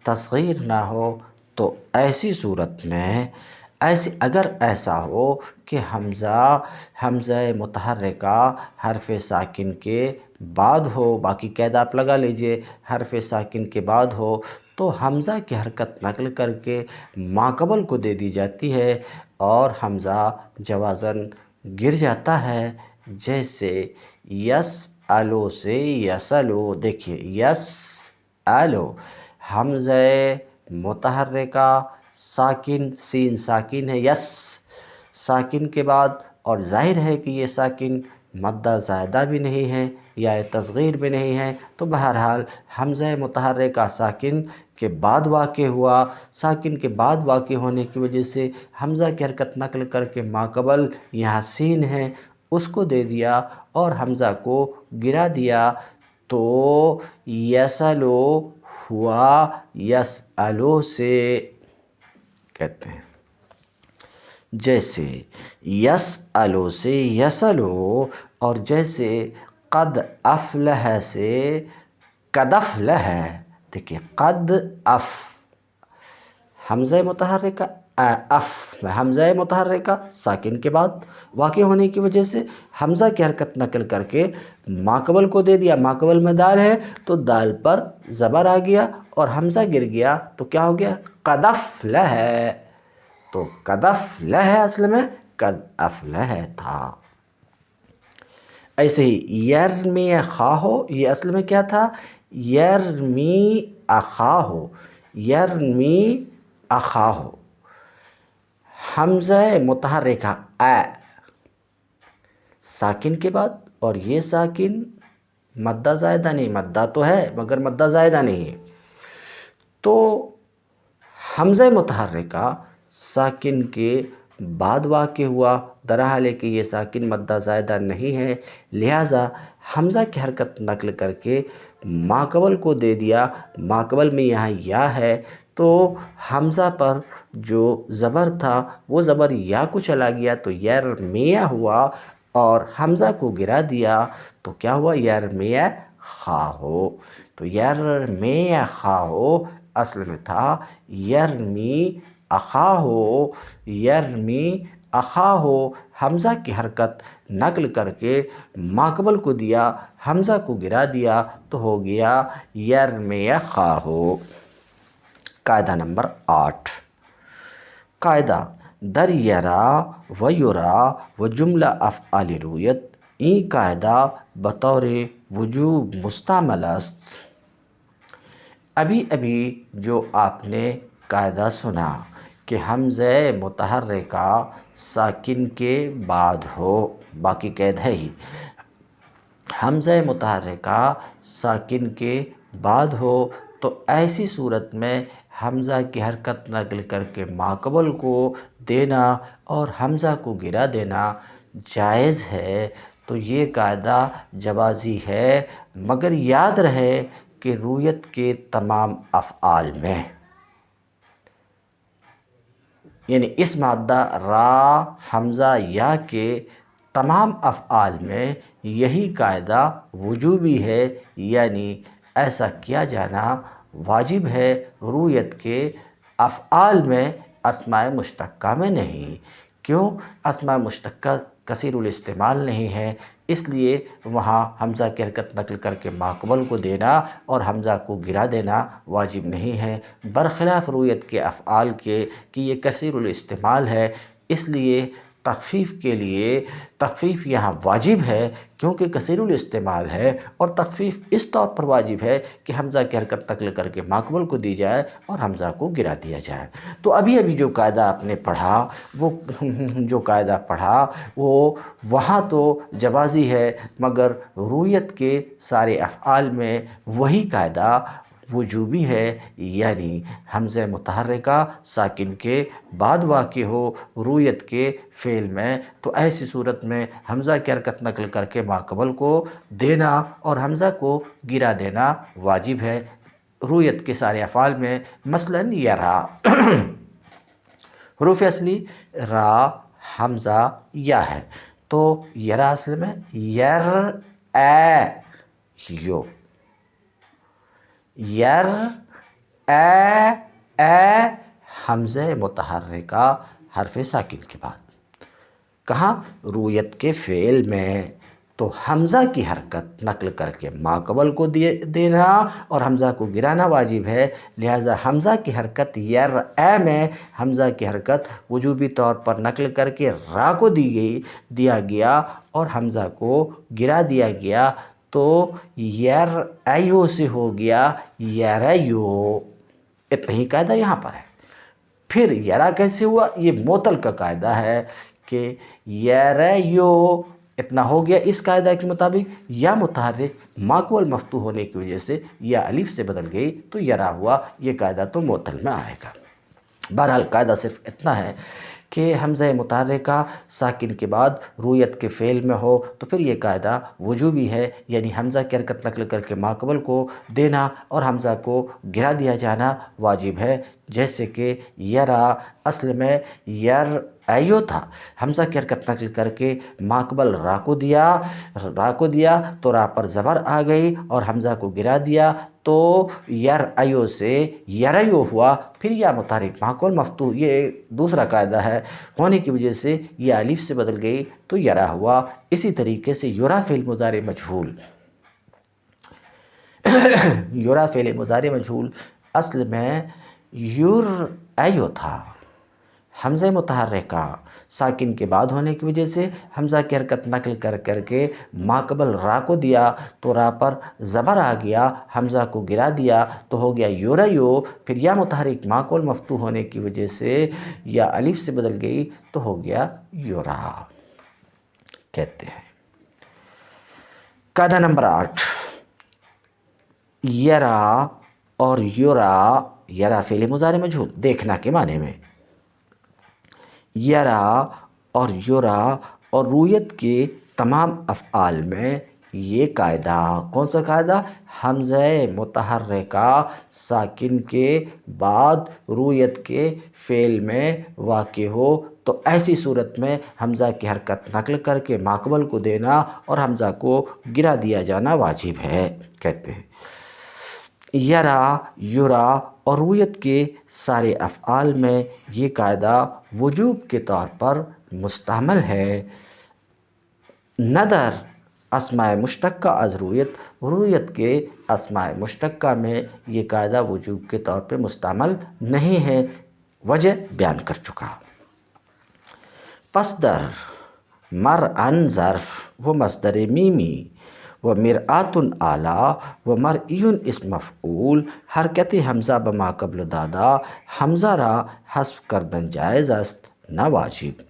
تصغیر نہ ہو، تو ایسی صورت میں اگر ایسا ہو کہ حمزہ متحرکہ حرف ساکن کے بعد ہو، باقی قید آپ لگا لیجئے، حرف ساکن کے بعد ہو تو حمزہ کی حرکت نقل کر کے ماقبل کو دے دی جاتی ہے اور حمزہ جوازن گر جاتا ہے، جیسے یسألو سے یسلو۔ دیکھیے یسألو حمزہ متحرکہ ساکن، سین ساکن ہے، یس ساکن کے بعد، اور ظاہر ہے کہ یہ ساکن مدہ زائدہ بھی نہیں ہے یا تصغیر بھی نہیں ہے، تو بہرحال حمزہ متحرکہ ساکن کے بعد واقع ہوا، ساکن کے بعد واقع ہونے کی وجہ سے حمزہ کی حرکت نقل کر کے ماقبل یہاں سین ہے اس کو دے دیا اور حمزہ کو گرا دیا، تو یسلو ہوا یسألو سے کہتے ہیں۔ جیسے یسألو سے یسلو، اور جیسے قد افلح سے قد افلح۔ دیکھیے قد حمزہ متحرکہ اف میں حمزہ متحرکہ ساکن کے بعد واقع ہونے کی وجہ سے حمزہ کی حرکت نقل کر کے ماقبل کو دے دیا. ماقبل میں دال ہے تو دال پر زبر آ گیا اور حمزہ گر گیا تو کیا ہو گیا؟ قد افلح ہے. تو قد افلح ہے اصل میں قد افلح تھا. ایسے ہی یرمی خواہو یہ اصل میں کیا تھا؟ یرمی اخاہو. یرمی اخاہو حمزہ متحرکہ ساکن کے بعد اور یہ ساکن مدہ زائدہ نہیں، مدہ تو ہے مگر مدہ زائدہ نہیں ہے. تو حمزہ متحرکہ ساکن کے بعد واقع ہوا، درحال ہے کہ یہ ساکن مدہ زائدہ نہیں ہے، لہٰذا حمزہ کی حرکت نقل کر کے ماقبل کو دے دیا. ماقبل میں یہاں یا ہے تو حمزہ پر جو زبر تھا وہ زبر یا کو چلا گیا تو یرمیہ ہوا اور حمزہ کو گرا دیا تو کیا ہوا؟ یرمیہ خواہو. تو یرمیہ خواہو اصل میں تھا یرمی اخاہو. یرمی اخاہو حمزہ کی حرکت نقل کر کے ماقبل کو دیا، حمزہ کو گرا دیا تو ہو گیا یرمی خواہو. قاعدہ نمبر 8. قاعدہ در یرا و یرا و جملہ افعال رویت این قاعدہ بطور وجوب مستعمل است. ابھی جو آپ نے قاعدہ سنا کہ حمزہ متحرکہ ساکن کے بعد ہو، باقی قید ہے ہی، حمزہ متحرکہ ساکن کے بعد ہو تو ایسی صورت میں حمزہ کی حرکت نقل کر کے ماقبل کو دینا اور حمزہ کو گرا دینا جائز ہے. تو یہ قاعدہ جوازی ہے مگر یاد رہے کہ رویت کے تمام افعال میں، یعنی اس مادہ را حمزہ یا کے تمام افعال میں یہی قاعدہ وجوبی ہے، یعنی ایسا کیا جانا واجب ہے رویت کے افعال میں، اسماء مشتقہ میں نہیں. کیوں؟ اسماء مشتقہ کثیر الاستعمال نہیں ہے، اس لیے وہاں حمزہ کی حرکت نقل کر کے ماقبل کو دینا اور حمزہ کو گرا دینا واجب نہیں ہے، برخلاف رویت کے افعال کے کہ یہ کثیر الاستعمال ہے. اس لیے تخفیف کے لیے تخفیف یہاں واجب ہے کیونکہ کثیر الاستعمال ہے، اور تخفیف اس طور پر واجب ہے کہ حمزہ کی حرکت نقل کر کے ماقبل کو دی جائے اور حمزہ کو گرا دیا جائے. تو ابھی جو قاعدہ آپ نے پڑھا وہ وہاں تو جوازی ہے مگر رویت کے سارے افعال میں وہی قاعدہ وجوبی ہے، یعنی حمزہ متحرکہ ساکن کے بعد واقع ہو رویت کے فعل میں تو ایسی صورت میں حمزہ کی حرکت نقل کر کے ماقبل کو دینا اور حمزہ کو گرا دینا واجب ہے رویت کے سارے افعال میں. مثلاً یرا حروف اصلی را حمزہ یا ہے تو یرا اصل میں یر یو، یر حمزہ متحرکہ حرف ساکن کے بعد. کہاں؟ رویت کے فعل میں تو حمزہ کی حرکت نقل کر کے ماقبل کو دینا اور حمزہ کو گرانا واجب ہے، لہٰذا حمزہ کی حرکت یر میں حمزہ کی حرکت وجوبی طور پر نقل کر کے را کو دیا گیا اور حمزہ کو گرا دیا گیا تو یر ایو سے ہو گیا یریو. اتنا ہی قاعدہ یہاں پر ہے. پھر یرا کیسے ہوا؟ یہ معطل کا قاعدہ ہے کہ یریو اتنا ہو گیا. اس قاعدہ کے مطابق یا متحرک ماقبل مفتوح ہونے کی وجہ سے یا الف سے بدل گئی تو یرا ہوا. یہ قاعدہ تو معطل میں آئے گا. بہرحال قاعدہ صرف اتنا ہے کہ حمزہ متحرکہ ساکن کے بعد رویت کے فعل میں ہو تو پھر یہ قاعدہ وجوبی ہے، یعنی حمزہ کی حرکت نقل کر کے ماقبل کو دینا اور حمزہ کو گرا دیا جانا واجب ہے. جیسے کہ یرا اصل میں یر ایو تھا، حمزہ کی حرکت نقل کر کے ماقبل را کو دیا تو را پر زبر آ گئی اور حمزہ کو گرا دیا تو یر ایو سے یریو ہوا، پھر یا متحرک ماقبل مفتوح، یہ دوسرا قاعدہ ہے، ہونے کی وجہ سے یہ الف سے بدل گئی تو یرا ہوا۔ اسی طریقے سے یرا فعل مضارع مجہول یرا فعل مضارع مجہول اصل میں ایو تھا، حمزہ متحرکہ ساکن کے بعد ہونے کی وجہ سے حمزہ کی حرکت نقل کر کے ماقبل را کو دیا تو را پر زبر آ گیا، حمزہ کو گرا دیا تو ہو گیا یوریو، پھر یا متحرک ماقبل مفتوح ہونے کی وجہ سے یا الف سے بدل گئی تو ہو گیا یورا کہتے ہیں۔ قاعدہ نمبر 8، یرا اور یرا فعل مضارع مجہول دیکھنا کے معنی میں، یرا اور یرا اور رویت کے تمام افعال میں یہ قاعدہ، کون سا قاعدہ؟ حمزہ متحرکہ ساکن کے بعد رویت کے فعل میں واقع ہو تو ایسی صورت میں حمزہ کی حرکت نقل کر کے ماقبل کو دینا اور حمزہ کو گرا دیا جانا واجب ہے کہتے ہیں۔ یرا، یرا اور رویت کے سارے افعال میں یہ قاعدہ وجوب کے طور پر مستعمل ہے، ندر اسماء مشتقہ از رویت کے اسماء مشتقہ میں یہ قاعدہ وجوب کے طور پہ مستعمل نہیں ہے، وجہ بیان کر چکا۔ پس در مرعن ظرف و مصدر میمی و مرآت اعلیٰ و مرئی اسم مفعول حرکت حمزہ بما قبل دادا حمزہ را حذف کردن جائز است نہ واجب۔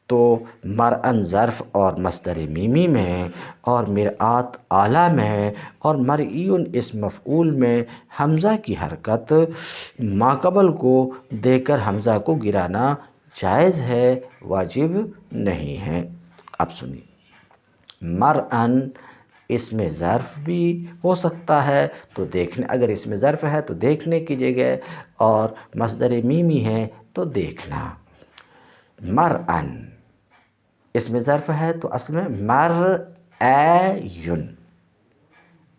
تو مرعن ظرف اور مصدر میمی میں اور مرآت اعلیٰ میں اور مرئی اسم مفعول میں حمزہ کی حرکت ماقبل کو دے کر حمزہ کو گرانا جائز ہے، واجب نہیں ہے۔ اب سنیے، مرعن اس میں ظرف بھی ہو سکتا ہے تو اگر اس میں ظرف ہے تو دیکھنے کی جگہ، اور مصدر میمی ہے تو دیکھنا۔ مرعن اس میں ظرف ہے تو اصل میں مرعین،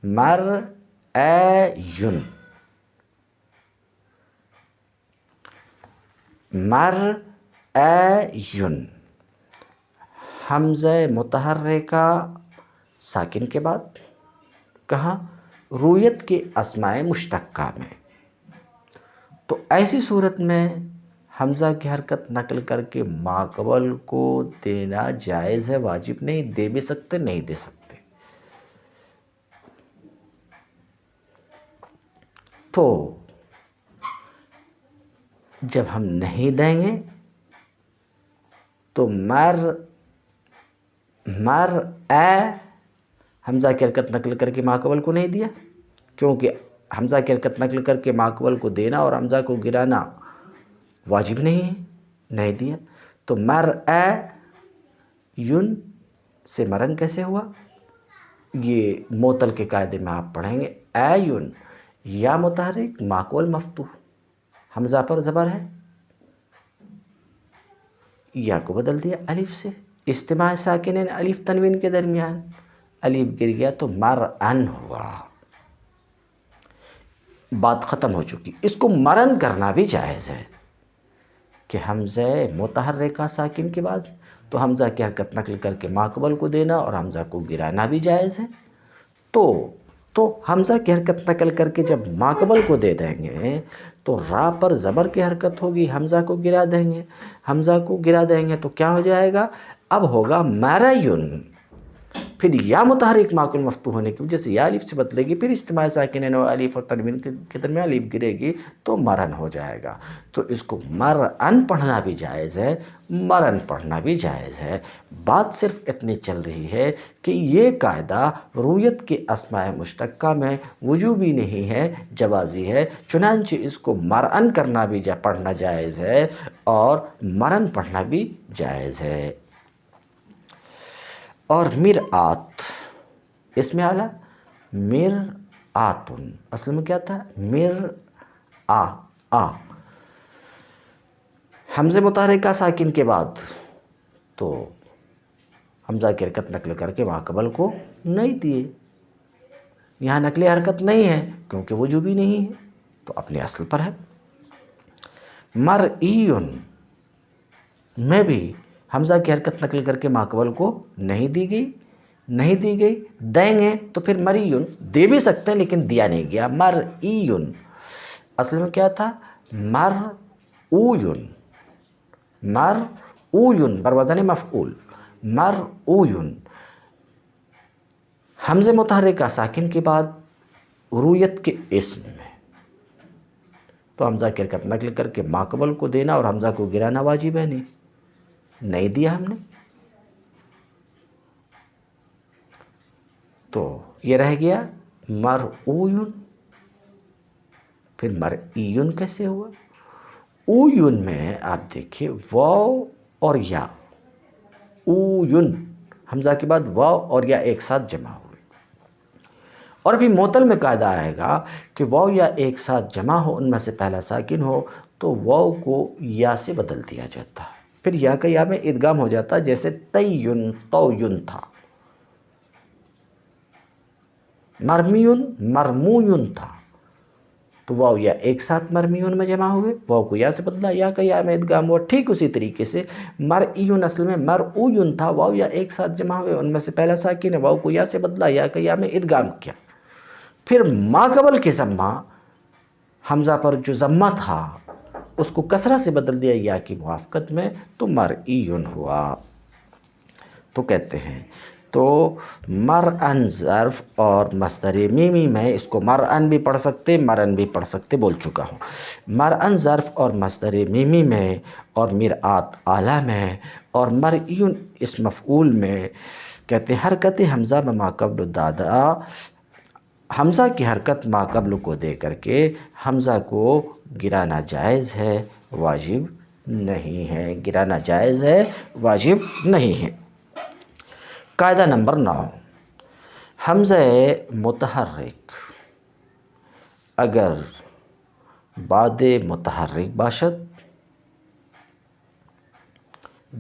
مرعین، مرعین، حمزہ متحرکہ ساکن کے بعد کہاں؟ رویت کے اسماء مشتقہ میں۔ تو ایسی صورت میں حمزہ کی حرکت نقل کر کے ماقبل کو دینا جائز ہے، واجب نہیں، دے بھی سکتے نہیں دے سکتے۔ تو جب ہم نہیں دیں گے تو حمزہ کی حرکت نقل کر کے ماقبل کو نہیں دیا، کیونکہ حمزہ کی حرکت نقل کر کے ماقبل کو دینا اور حمزہ کو گرانا واجب نہیں ہے، نہیں دیا۔ تو مرعین سے مرن کیسے ہوا؟ یہ معطل کے قاعدے میں آپ پڑھیں گے، ایون یا متحرک ماقبل مفتوح، حمزہ پر زبر ہے، یا کو بدل دیا الف سے، اجتماع ساکنین الف تنوین کے درمیان الف گر گیا تو مرعن ہوا، بات ختم ہو چکی۔ اس کو مرن کرنا بھی جائز ہے کہ حمزہ متحرکہ ساکن کے بعد تو حمزہ کی حرکت نقل کر کے ماقبل کو دینا اور حمزہ کو گرانا بھی جائز ہے۔ تو حمزہ کی حرکت نقل کر کے جب ماقبل کو دے دیں گے تو را پر زبر کی حرکت ہوگی، حمزہ کو گرا دیں گے، حمزہ کو گرا دیں گے تو کیا ہو جائے گا؟ اب ہوگا مرعین، پھر یا متحرک ماقبل مفتوح ہونے کی وجہ سے یا الف سے بدلے گی، پھر اجتماع ساکنین و الف اور تنوین کے درمیان الف گرے گی تو مرن ہو جائے گا۔ تو اس کو مرعن پڑھنا بھی جائز ہے، مرن پڑھنا بھی جائز ہے۔ بات صرف اتنی چل رہی ہے کہ یہ قاعدہ رویت کے اسماء مشتقہ میں وجوبی نہیں ہے، جوازی ہے، چنانچہ اس کو مرعن کرنا بھی پڑھنا جائز ہے اور مرن پڑھنا بھی جائز ہے۔ اور مرآت اس میں اعلیٰ، مرآتن اصل میں کیا تھا؟ حمزہ متحرکہ ساکن کے بعد تو حمزہ کی حرکت نقل کر کے ماقبل کو نہیں دیے، یہاں نقل حرکت نہیں ہے کیونکہ وجوبی نہیں ہے، تو اپنے اصل پر ہے۔ مرئیون میں بھی حمزہ کی حرکت نقل کر کے ماقبل کو نہیں دی گئی، دیں گے تو پھر مریون دے بھی سکتے ہیں لیکن دیا نہیں گیا۔ مرئیون اصل میں کیا تھا؟ مرئوین بروزن مفعول، مرئوین حمزہ متحرکہ ساکن کے بعد رویت کے اسم میں تو حمزہ کی حرکت نقل کر کے ماقبل کو دینا اور حمزہ کو گرانا واجب ہے، نہیں دیا ہم نے، تو یہ رہ گیا مرئوین۔ پھر مرئیون کیسے ہوا؟ اویون میں آپ دیکھیے واو اور یا، اویون حمزہ کے بعد واو اور یا ایک ساتھ جمع ہوئے، اور ابھی معطل میں قاعدہ آئے گا کہ واو یا ایک ساتھ جمع ہو، ان میں سے پہلا ساکن ہو تو واو کو یا سے بدل دیا جاتا، پھر یا کا یا میں ادغام ہو جاتا، جیسے تیون تویون تھا، مرمیون مرمویون تھا، تو واو یا ایک ساتھ مرمیون میں جمع ہوئے، واو کو یا سے بدلا، یا کا یا میں ادغام ہوا۔ ٹھیک اسی طریقے سے مرئیون اصل میں مرئوین تھا، واو یا ایک ساتھ جمع ہوئے، ان میں سے پہلا ساکن ہے، واو کو یا سے بدلا، یا کا یا میں ادغام کیا۔ پھر ماقبل کے ضمہ حمزہ پر جو ضمہ تھا اس کو کسرہ سے بدل دیا یا کی موافقت میں، تو مرئیون ہوا۔ تو کہتے ہیں تو مرئن ظرف اور مصدر میمی میں اس کو مرئن بھی پڑھ سکتے، مرن بھی پڑھ سکتے، بول چکا ہوں۔ مرئن ظرف اور مصدر میمی میں اور مرآت اعلیٰ میں اور مرئیون اس مفعول میں کہتے ہیں حرکت حمزہ بما قبل دادا، حمزہ کی حرکت ما قبل کو دے کر کے حمزہ کو گرانا جائز ہے، واجب نہیں ہے، گرانا جائز ہے، واجب نہیں ہے۔ قاعدہ نمبر 9، حمزہ متحرک اگر بعد متحرک باشد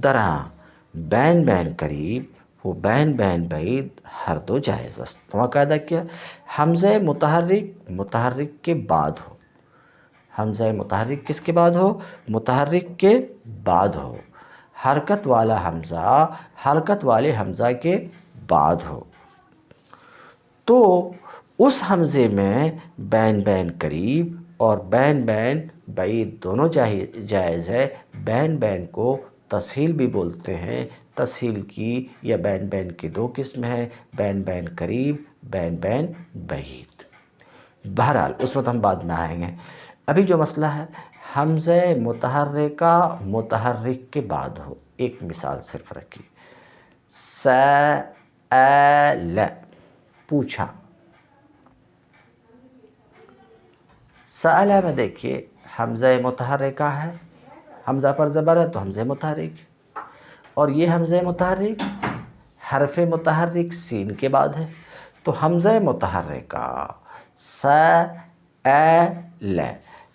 درا بین بین قریب و بین بین بعید ہر دو جائز است۔ تو قاعدہ کیا؟ حمزہ متحرک کے بعد ہو، حمزہ متحرک کس کے بعد ہو؟ متحرک کے بعد ہو، حرکت والا حمزہ حرکت والے حمزہ کے بعد ہو، تو اس حمزے میں بین بین قریب اور بین بین بعید دونوں جائز ہے۔ بین بین کو تسہیل بھی بولتے ہیں، تسہیل کی یا بین بین کی دو قسم ہے، بین بین قریب، بین بین بعید۔ بہرحال اس وقت ہم بعد میں آئیں گے، ابھی جو مسئلہ ہے حمزہ متحرکہ متحرک کے بعد ہو۔ ایک مثال صرف رکھیے، سأل پوچھا، سأل میں دیکھیے حمزہ متحرکہ ہے، حمزہ پر زبر ہے تو حمزہ متحرک، اور یہ حمزہ متحرک حرف متحرک سین کے بعد ہے، تو حمزہ متحرکہ سأل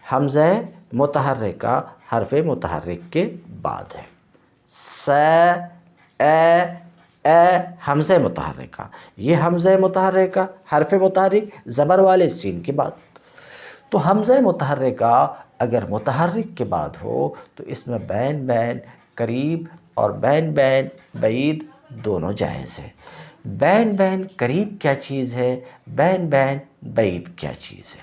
حمزہ متحرکہ حرف متحرک کے بعد ہے، حمزہ متحرکہ، یہ حمزہ متحرکہ حرف متحرک زبر والے سین کے بعد، تو حمزہ متحرکہ اگر متحرک کے بعد ہو تو اس میں بین بین قریب اور بین بین بعید دونوں جائز ہے۔ بین بین قریب کیا چیز ہے؟ بین بین بعید کیا چیز ہے؟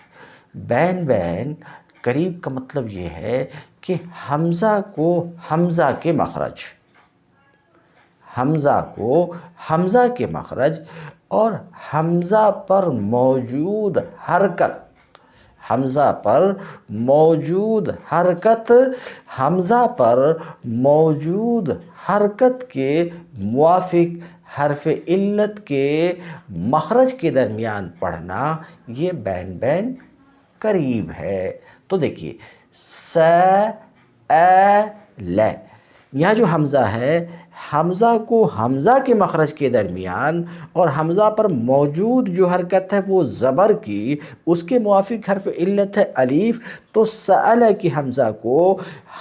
بین بین قریب کا مطلب یہ ہے کہ حمزہ کو حمزہ کے مخرج، حمزہ کو حمزہ کے مخرج اور حمزہ پر موجود حرکت، حمزہ پر موجود حرکت، حمزہ پر موجود حرکت کے موافق حرف علت کے مخرج کے درمیان پڑھنا، یہ بین بین قریب ہے۔ تو دیکھیے سأل یہاں جو حمزہ ہے، حمزہ کو حمزہ کے مخرج کے درمیان اور حمزہ پر موجود جو حرکت ہے وہ زبر کی، اس کے موافق حرف علت ہے الف، تو سأل کی حمزہ کو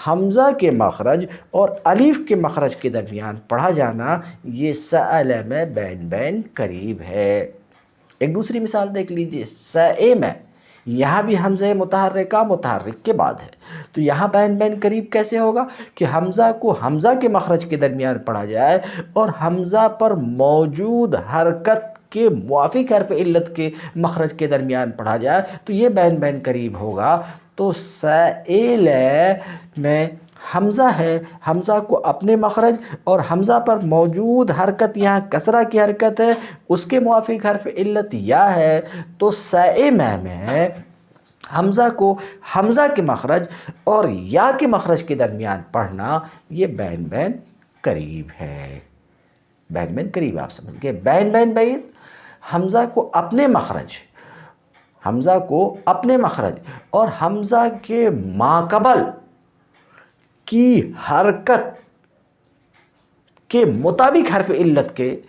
حمزہ کے مخرج اور الف کے مخرج کے درمیان پڑھا جانا، یہ سأل میں بین بین قریب ہے۔ ایک دوسری مثال دیکھ لیجئے، سئ میں، یہاں بھی حمزہ متحرکہ متحرک کے بعد ہے، تو یہاں بین بین قریب کیسے ہوگا کہ حمزہ کو حمزہ کے مخرج کے درمیان پڑھا جائے اور حمزہ پر موجود حرکت کے موافق حرف علت کے مخرج کے درمیان پڑھا جائے تو یہ بین بین قریب ہوگا۔ تو سئل میں حمزہ ہے، حمزہ کو اپنے مخرج اور حمزہ پر موجود حرکت، یہاں کسرہ کی حرکت ہے، اس کے موافق حرف علت یا ہے، تو سئ میں حمزہ کو حمزہ کے مخرج اور یا کے مخرج کے درمیان پڑھنا، یہ بین بین قریب ہے۔ بین بین قریب آپ سمجھ گئے۔ بین بین بعید، حمزہ کو اپنے مخرج، حمزہ کو اپنے مخرج اور حمزہ کے ماقبل کی حرکت کے مطابق حرف علت کے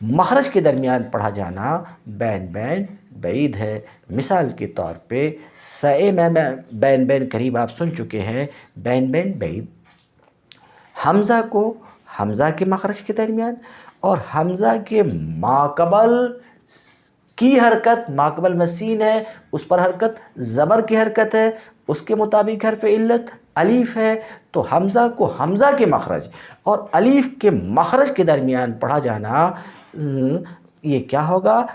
مخرج کے درمیان پڑھا جانا بین بین بعید ہے۔ مثال کے طور پہ سئ میں بین بین قریب آپ سن چکے ہیں، بین بین بعید، حمزہ کو حمزہ کے مخرج کے درمیان اور حمزہ کے ماقبل کی حرکت، ماقبل میں سین ہے، اس پر حرکت زبر کی حرکت ہے، اس کے مطابق حرف علت الف ہے، تو حمزہ کو حمزہ کے مخرج اور الف کے مخرج کے درمیان پڑھا جانا، یہ کیا ہوگا؟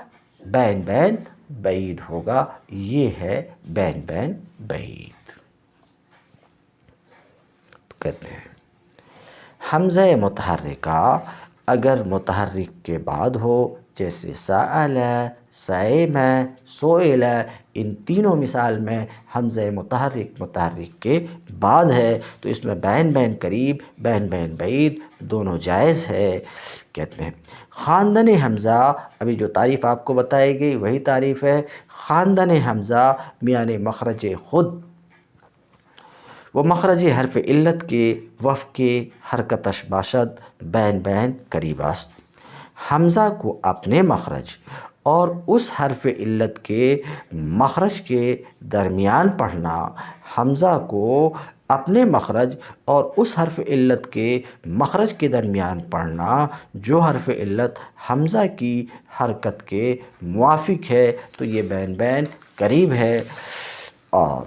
بین بین بعید ہوگا۔ یہ ہے بین بین بعید۔ کہتے ہیں حمزہ متحرکہ اگر متحرک کے بعد ہو، جیسے سأل، سئ میں، سئل، ان تینوں مثال میں حمزہ متحرک کے بعد ہے، تو اس میں بین بین قریب، بین بین بعید دونوں جائز ہے۔ کہتے ہیں خواندن حمزہ، ابھی جو تعریف آپ کو بتائی گئی وہی تعریف ہے۔ خواندن حمزہ میان مخرج خود و مخرج حرف علت کے وفق حرکتش باشد بین بین قریب است۔ حمزہ کو اپنے مخرج اور اس حرف علت کے مخرج کے درمیان پڑھنا، حمزہ کو اپنے مخرج اور اس حرف علت کے مخرج کے درمیان پڑھنا جو حرف علت حمزہ کی حرکت کے موافق ہے، تو یہ بین بین قریب ہے۔ اور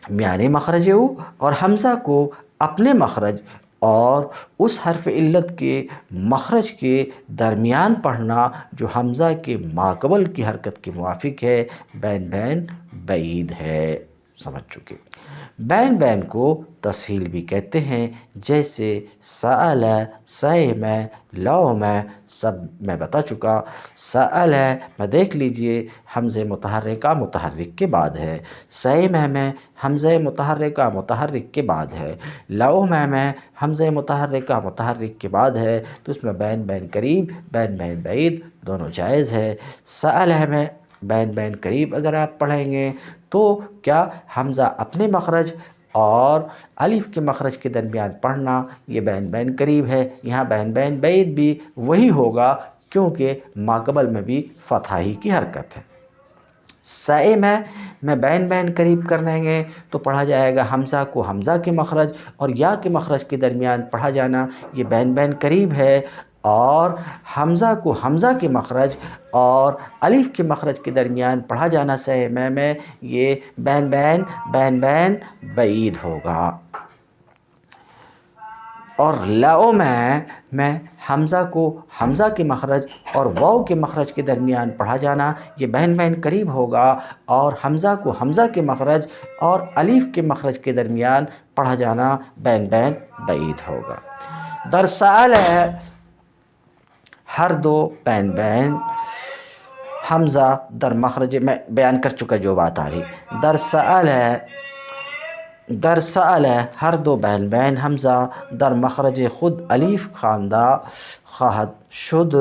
میان مخرج او اور حمزہ کو اپنے مخرج اور اس حرف علت کے مخرج کے درمیان پڑھنا جو حمزہ کے ماقبل کی حرکت کے موافق ہے، بین بین بعید ہے۔ سمجھ چکے۔ بین بین کو تسہیل بھی کہتے ہیں، جیسے سأل، سئ میں، لو میں، سب میں بتا چکا۔ سأل میں دیکھ لیجئے حمزہ متحرکہ متحرک کے بعد ہے، سئ میں حمزہ متحرکہ متحرک کے بعد ہے، لو میں حمزہ متحرکہ متحرک کے بعد ہے، تو اس میں بین بین قریب، بین بین بعید دونوں جائز ہے۔ سأل میں بین بین قریب اگر آپ پڑھیں گے تو کیا حمزہ اپنے مخرج اور الف کے مخرج کے درمیان پڑھنا، یہ بین بین قریب ہے۔ یہاں بین بین بعید بھی وہی ہوگا کیونکہ ماقبل میں بھی فتحہ ہی کی حرکت ہے۔ سئ میں بین بین قریب کریں گے تو پڑھا جائے گا حمزہ کو حمزہ کے مخرج اور یا کے مخرج کے درمیان پڑھا جانا، یہ بین بین قریب ہے۔ اور حمزہ کو حمزہ کے مخرج اور الف کے مخرج کے درمیان پڑھا جانا سئ میں یہ بین بین بعید ہوگا۔ اور لو میں حمزہ کو حمزہ کے مخرج اور واو کے مخرج کے درمیان پڑھا جانا، یہ بین بین قریب ہوگا۔ اور حمزہ کو حمزہ کے مخرج اور الف کے مخرج کے درمیان پڑھا جانا بین بین بعید ہوگا۔ در سأل ہر دو بین بین، حمزہ در مخرج، میں بیان کر چکا جو بات آ رہی، در سأل ہر دو بین بین، حمزہ در مخرج خود الف خواندہ خواہد شد،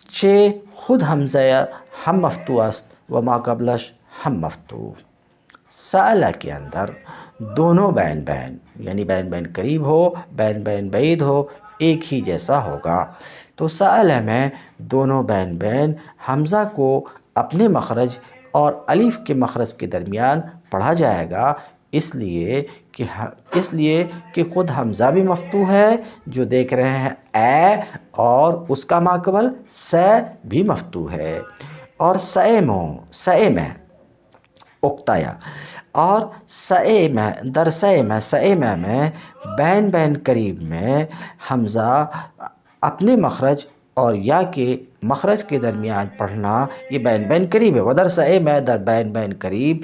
چه خود حمزه هم مفتوح است و ما قبلش هم مفتوح۔ سألہ کے اندر دونوں بین بین یعنی بین بین قریب ہو بین بین بعید ہو ایک ہی جیسا ہوگا۔ تو سألہ میں دونوں بین بین حمزہ کو اپنے مخرج اور الف کے مخرج کے درمیان پڑھا جائے گا، اس لیے کہ خود حمزہ بھی مفتوح ہے جو دیکھ رہے ہیں اے، اور اس کا ماقبل سے بھی مفتوح ہے، اور سئے میں اکتایا، اور سئے میں بین بین قریب میں حمزہ اپنے مخرج اور یا کے مخرج کے درمیان پڑھنا، یہ بین بین قریب ہے۔ ودر سئے میں در بین بین قریب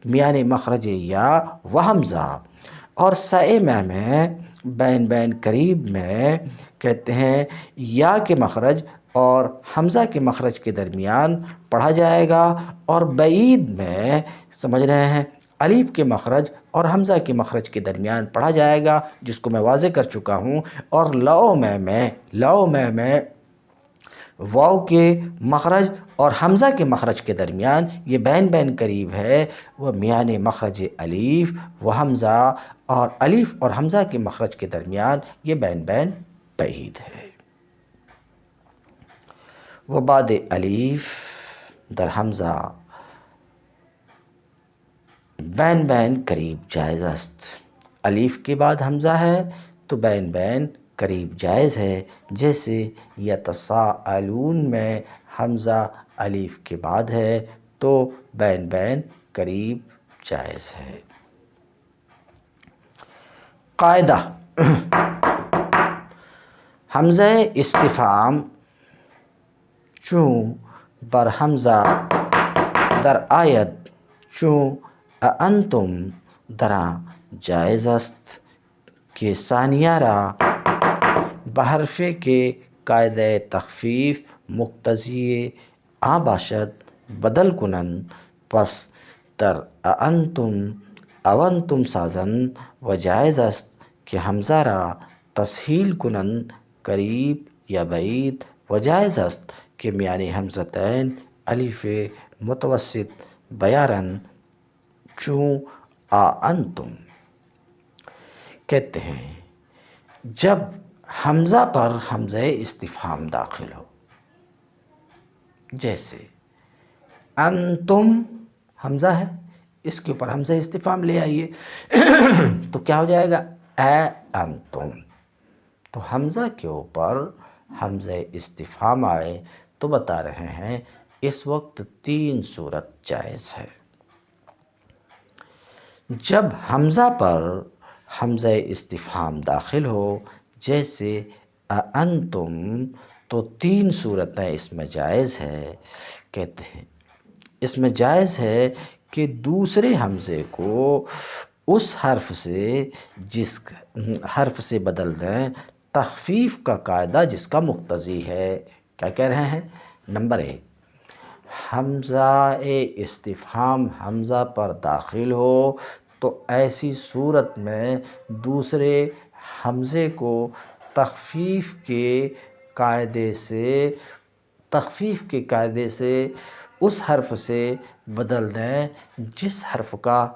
میان مخرج یا و حمزہ، اور سئے میں بین بین قریب میں کہتے ہیں یا کے مخرج اور حمزہ کے مخرج کے درمیان پڑھا جائے گا، اور بعید میں سمجھ رہے ہیں الف کے مخرج اور حمزہ کے مخرج کے درمیان پڑھا جائے گا، جس کو میں واضح کر چکا ہوں۔ اور لو میں واو کے مخرج اور حمزہ کے مخرج کے درمیان یہ بین بین قریب ہے، وہ میان مخرج الف و حمزہ، اور الف اور حمزہ کے مخرج کے درمیان یہ بین بین بعید ہے۔ و بعد الف در حمزہ بین بین قریب جائز است۔ الف کے بعد حمزہ ہے تو بین بین قریب جائز ہے، جیسے یتساءلون میں حمزہ الف کے بعد ہے تو بین بین قریب جائز ہے۔ قاعدہ: حمزہ استفہام چون بر حمزہ در آید چون انتم دراں جائز است کہ ثانیہ را بحرف کے قاعدہ تخفیف مقتضی آ باشد بدل کنن، پس در انتم اونتم سازن و جائز است کہ حمزہ را تسہیل کنن قریب یا بعید، و جائز است کہ میان حمزتین الف متوسط بیارن چون انتم۔ کہتے ہیں جب حمزہ پر حمزہ استفہام داخل ہو، جیسے انتم حمزہ ہے، اس کے اوپر حمزہ استفہام لے آئیے تو کیا ہو جائے گا؟ اے انتم۔ تو حمزہ کے اوپر حمزہ استفہام آئے تو بتا رہے ہیں اس وقت 3 صورت جائز ہے۔ جب حمزہ پر حمزہ استفہام داخل ہو جیسے انتم، تو 3 صورتیں اس میں جائز ہے۔ کہتے ہیں اس میں جائز ہے کہ دوسرے حمزے کو اس حرف سے بدل دیں تخفیف کا قاعدہ جس کا مقتضی ہے۔ کیا کہہ رہے ہیں؟ نمبر 1، حمزہ استفہام حمزہ پر داخل ہو تو ایسی صورت میں دوسرے حمزے کو تخفیف کے قاعدے سے اس حرف سے بدل دیں جس حرف کا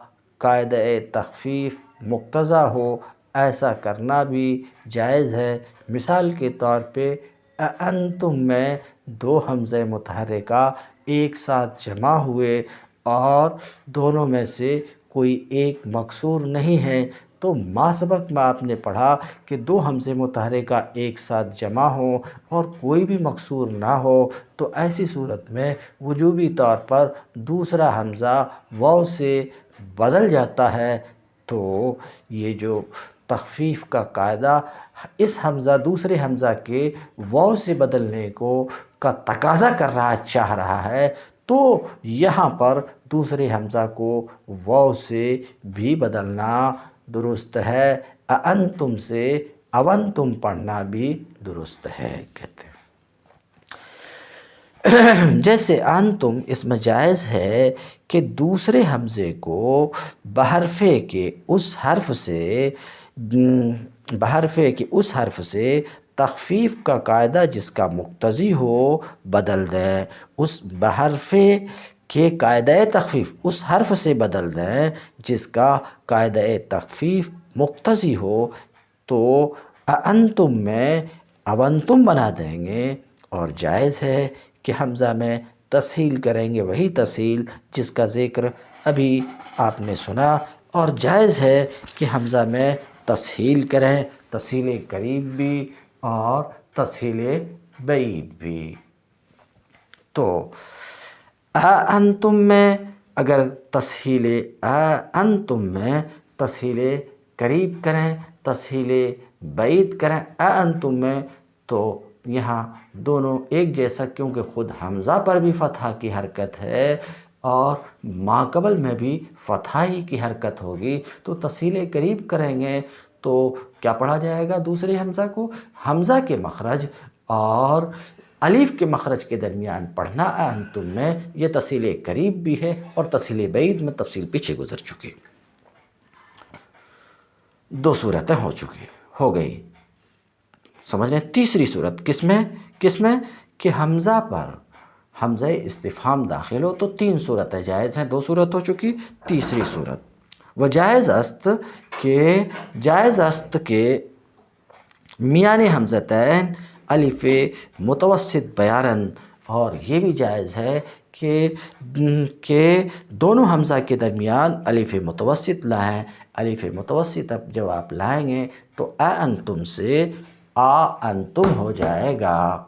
قاعدہ تخفیف مقتضی ہو۔ ایسا کرنا بھی جائز ہے۔ مثال کے طور پہ انتم میں 2 حمزہ متحرکہ ایک ساتھ جمع ہوئے اور دونوں میں سے کوئی ایک مکسور نہیں ہے، تو ما سبق میں آپ نے پڑھا کہ 2 حمزہ متحرکہ ایک ساتھ جمع ہوں اور کوئی بھی مکسور نہ ہو، تو ایسی صورت میں وجوبی طور پر دوسرا حمزہ واو سے بدل جاتا ہے۔ تو یہ جو تخفیف کا قاعدہ اس دوسرے حمزہ کے واو سے بدلنے کا تقاضا کر رہا چاہ رہا ہے، تو یہاں پر دوسرے حمزہ کو واو سے بھی بدلنا درست ہے، انتم سے اونتم پڑھنا بھی درست ہے۔ کہتے ہیں جیسے انتم، اس میں جائز ہے کہ دوسرے حمزے کو بحرفے کے اس حرف سے تخفیف کا قاعدہ جس کا مقتضی ہو بدل دیں۔ اس بحرفے کہ قاعدہ تخفیف اس حرف سے بدل دیں جس کا قاعدہ تخفیف مقتضی ہو، تو انتم میں اونتم بنا دیں گے، اور جائز ہے کہ حمزہ میں تسہیل کریں گے، وہی تسہیل جس کا ذکر ابھی آپ نے سنا، اور جائز ہے کہ حمزہ میں تسہیل کریں، تسہیل قریب بھی اور تسہیل بعید بھی۔ تو انتم میں اگر تسہیل انتم میں تسہیل قریب کریں، تسہیل بعید کریں انتم میں، تو یہاں دونوں ایک جیسا، کیونکہ خود حمزہ پر بھی فتحہ کی حرکت ہے اور ماقبل میں بھی فتحہ ہی کی حرکت ہوگی، تو تسہیل قریب کریں گے تو کیا پڑھا جائے گا؟ دوسرے حمزہ کو حمزہ کے مخرج اور الف کے مخرج کے درمیان پڑھنا انتم میں، یہ تسہیل قریب بھی ہے، اور تسہیل بعید میں تفصیل پیچھے گزر چکی، 2 صورتیں ہو گئی۔ سمجھ رہے ہیں؟ تیسری صورت کس میں کہ حمزہ پر حمزہ استفہام داخل ہو تو 3 صورتیں جائز ہیں، 2 صورت ہو چکی، تیسری صورت وہ جائز است کہ میان حمزتین الف متوسط بیارن، اور یہ بھی جائز ہے کہ دونوں حمزہ کے درمیان الف متوسط لائیں۔ الف متوسط اب جب آپ لائیں گے تو انتم سے انتم ہو جائے گا،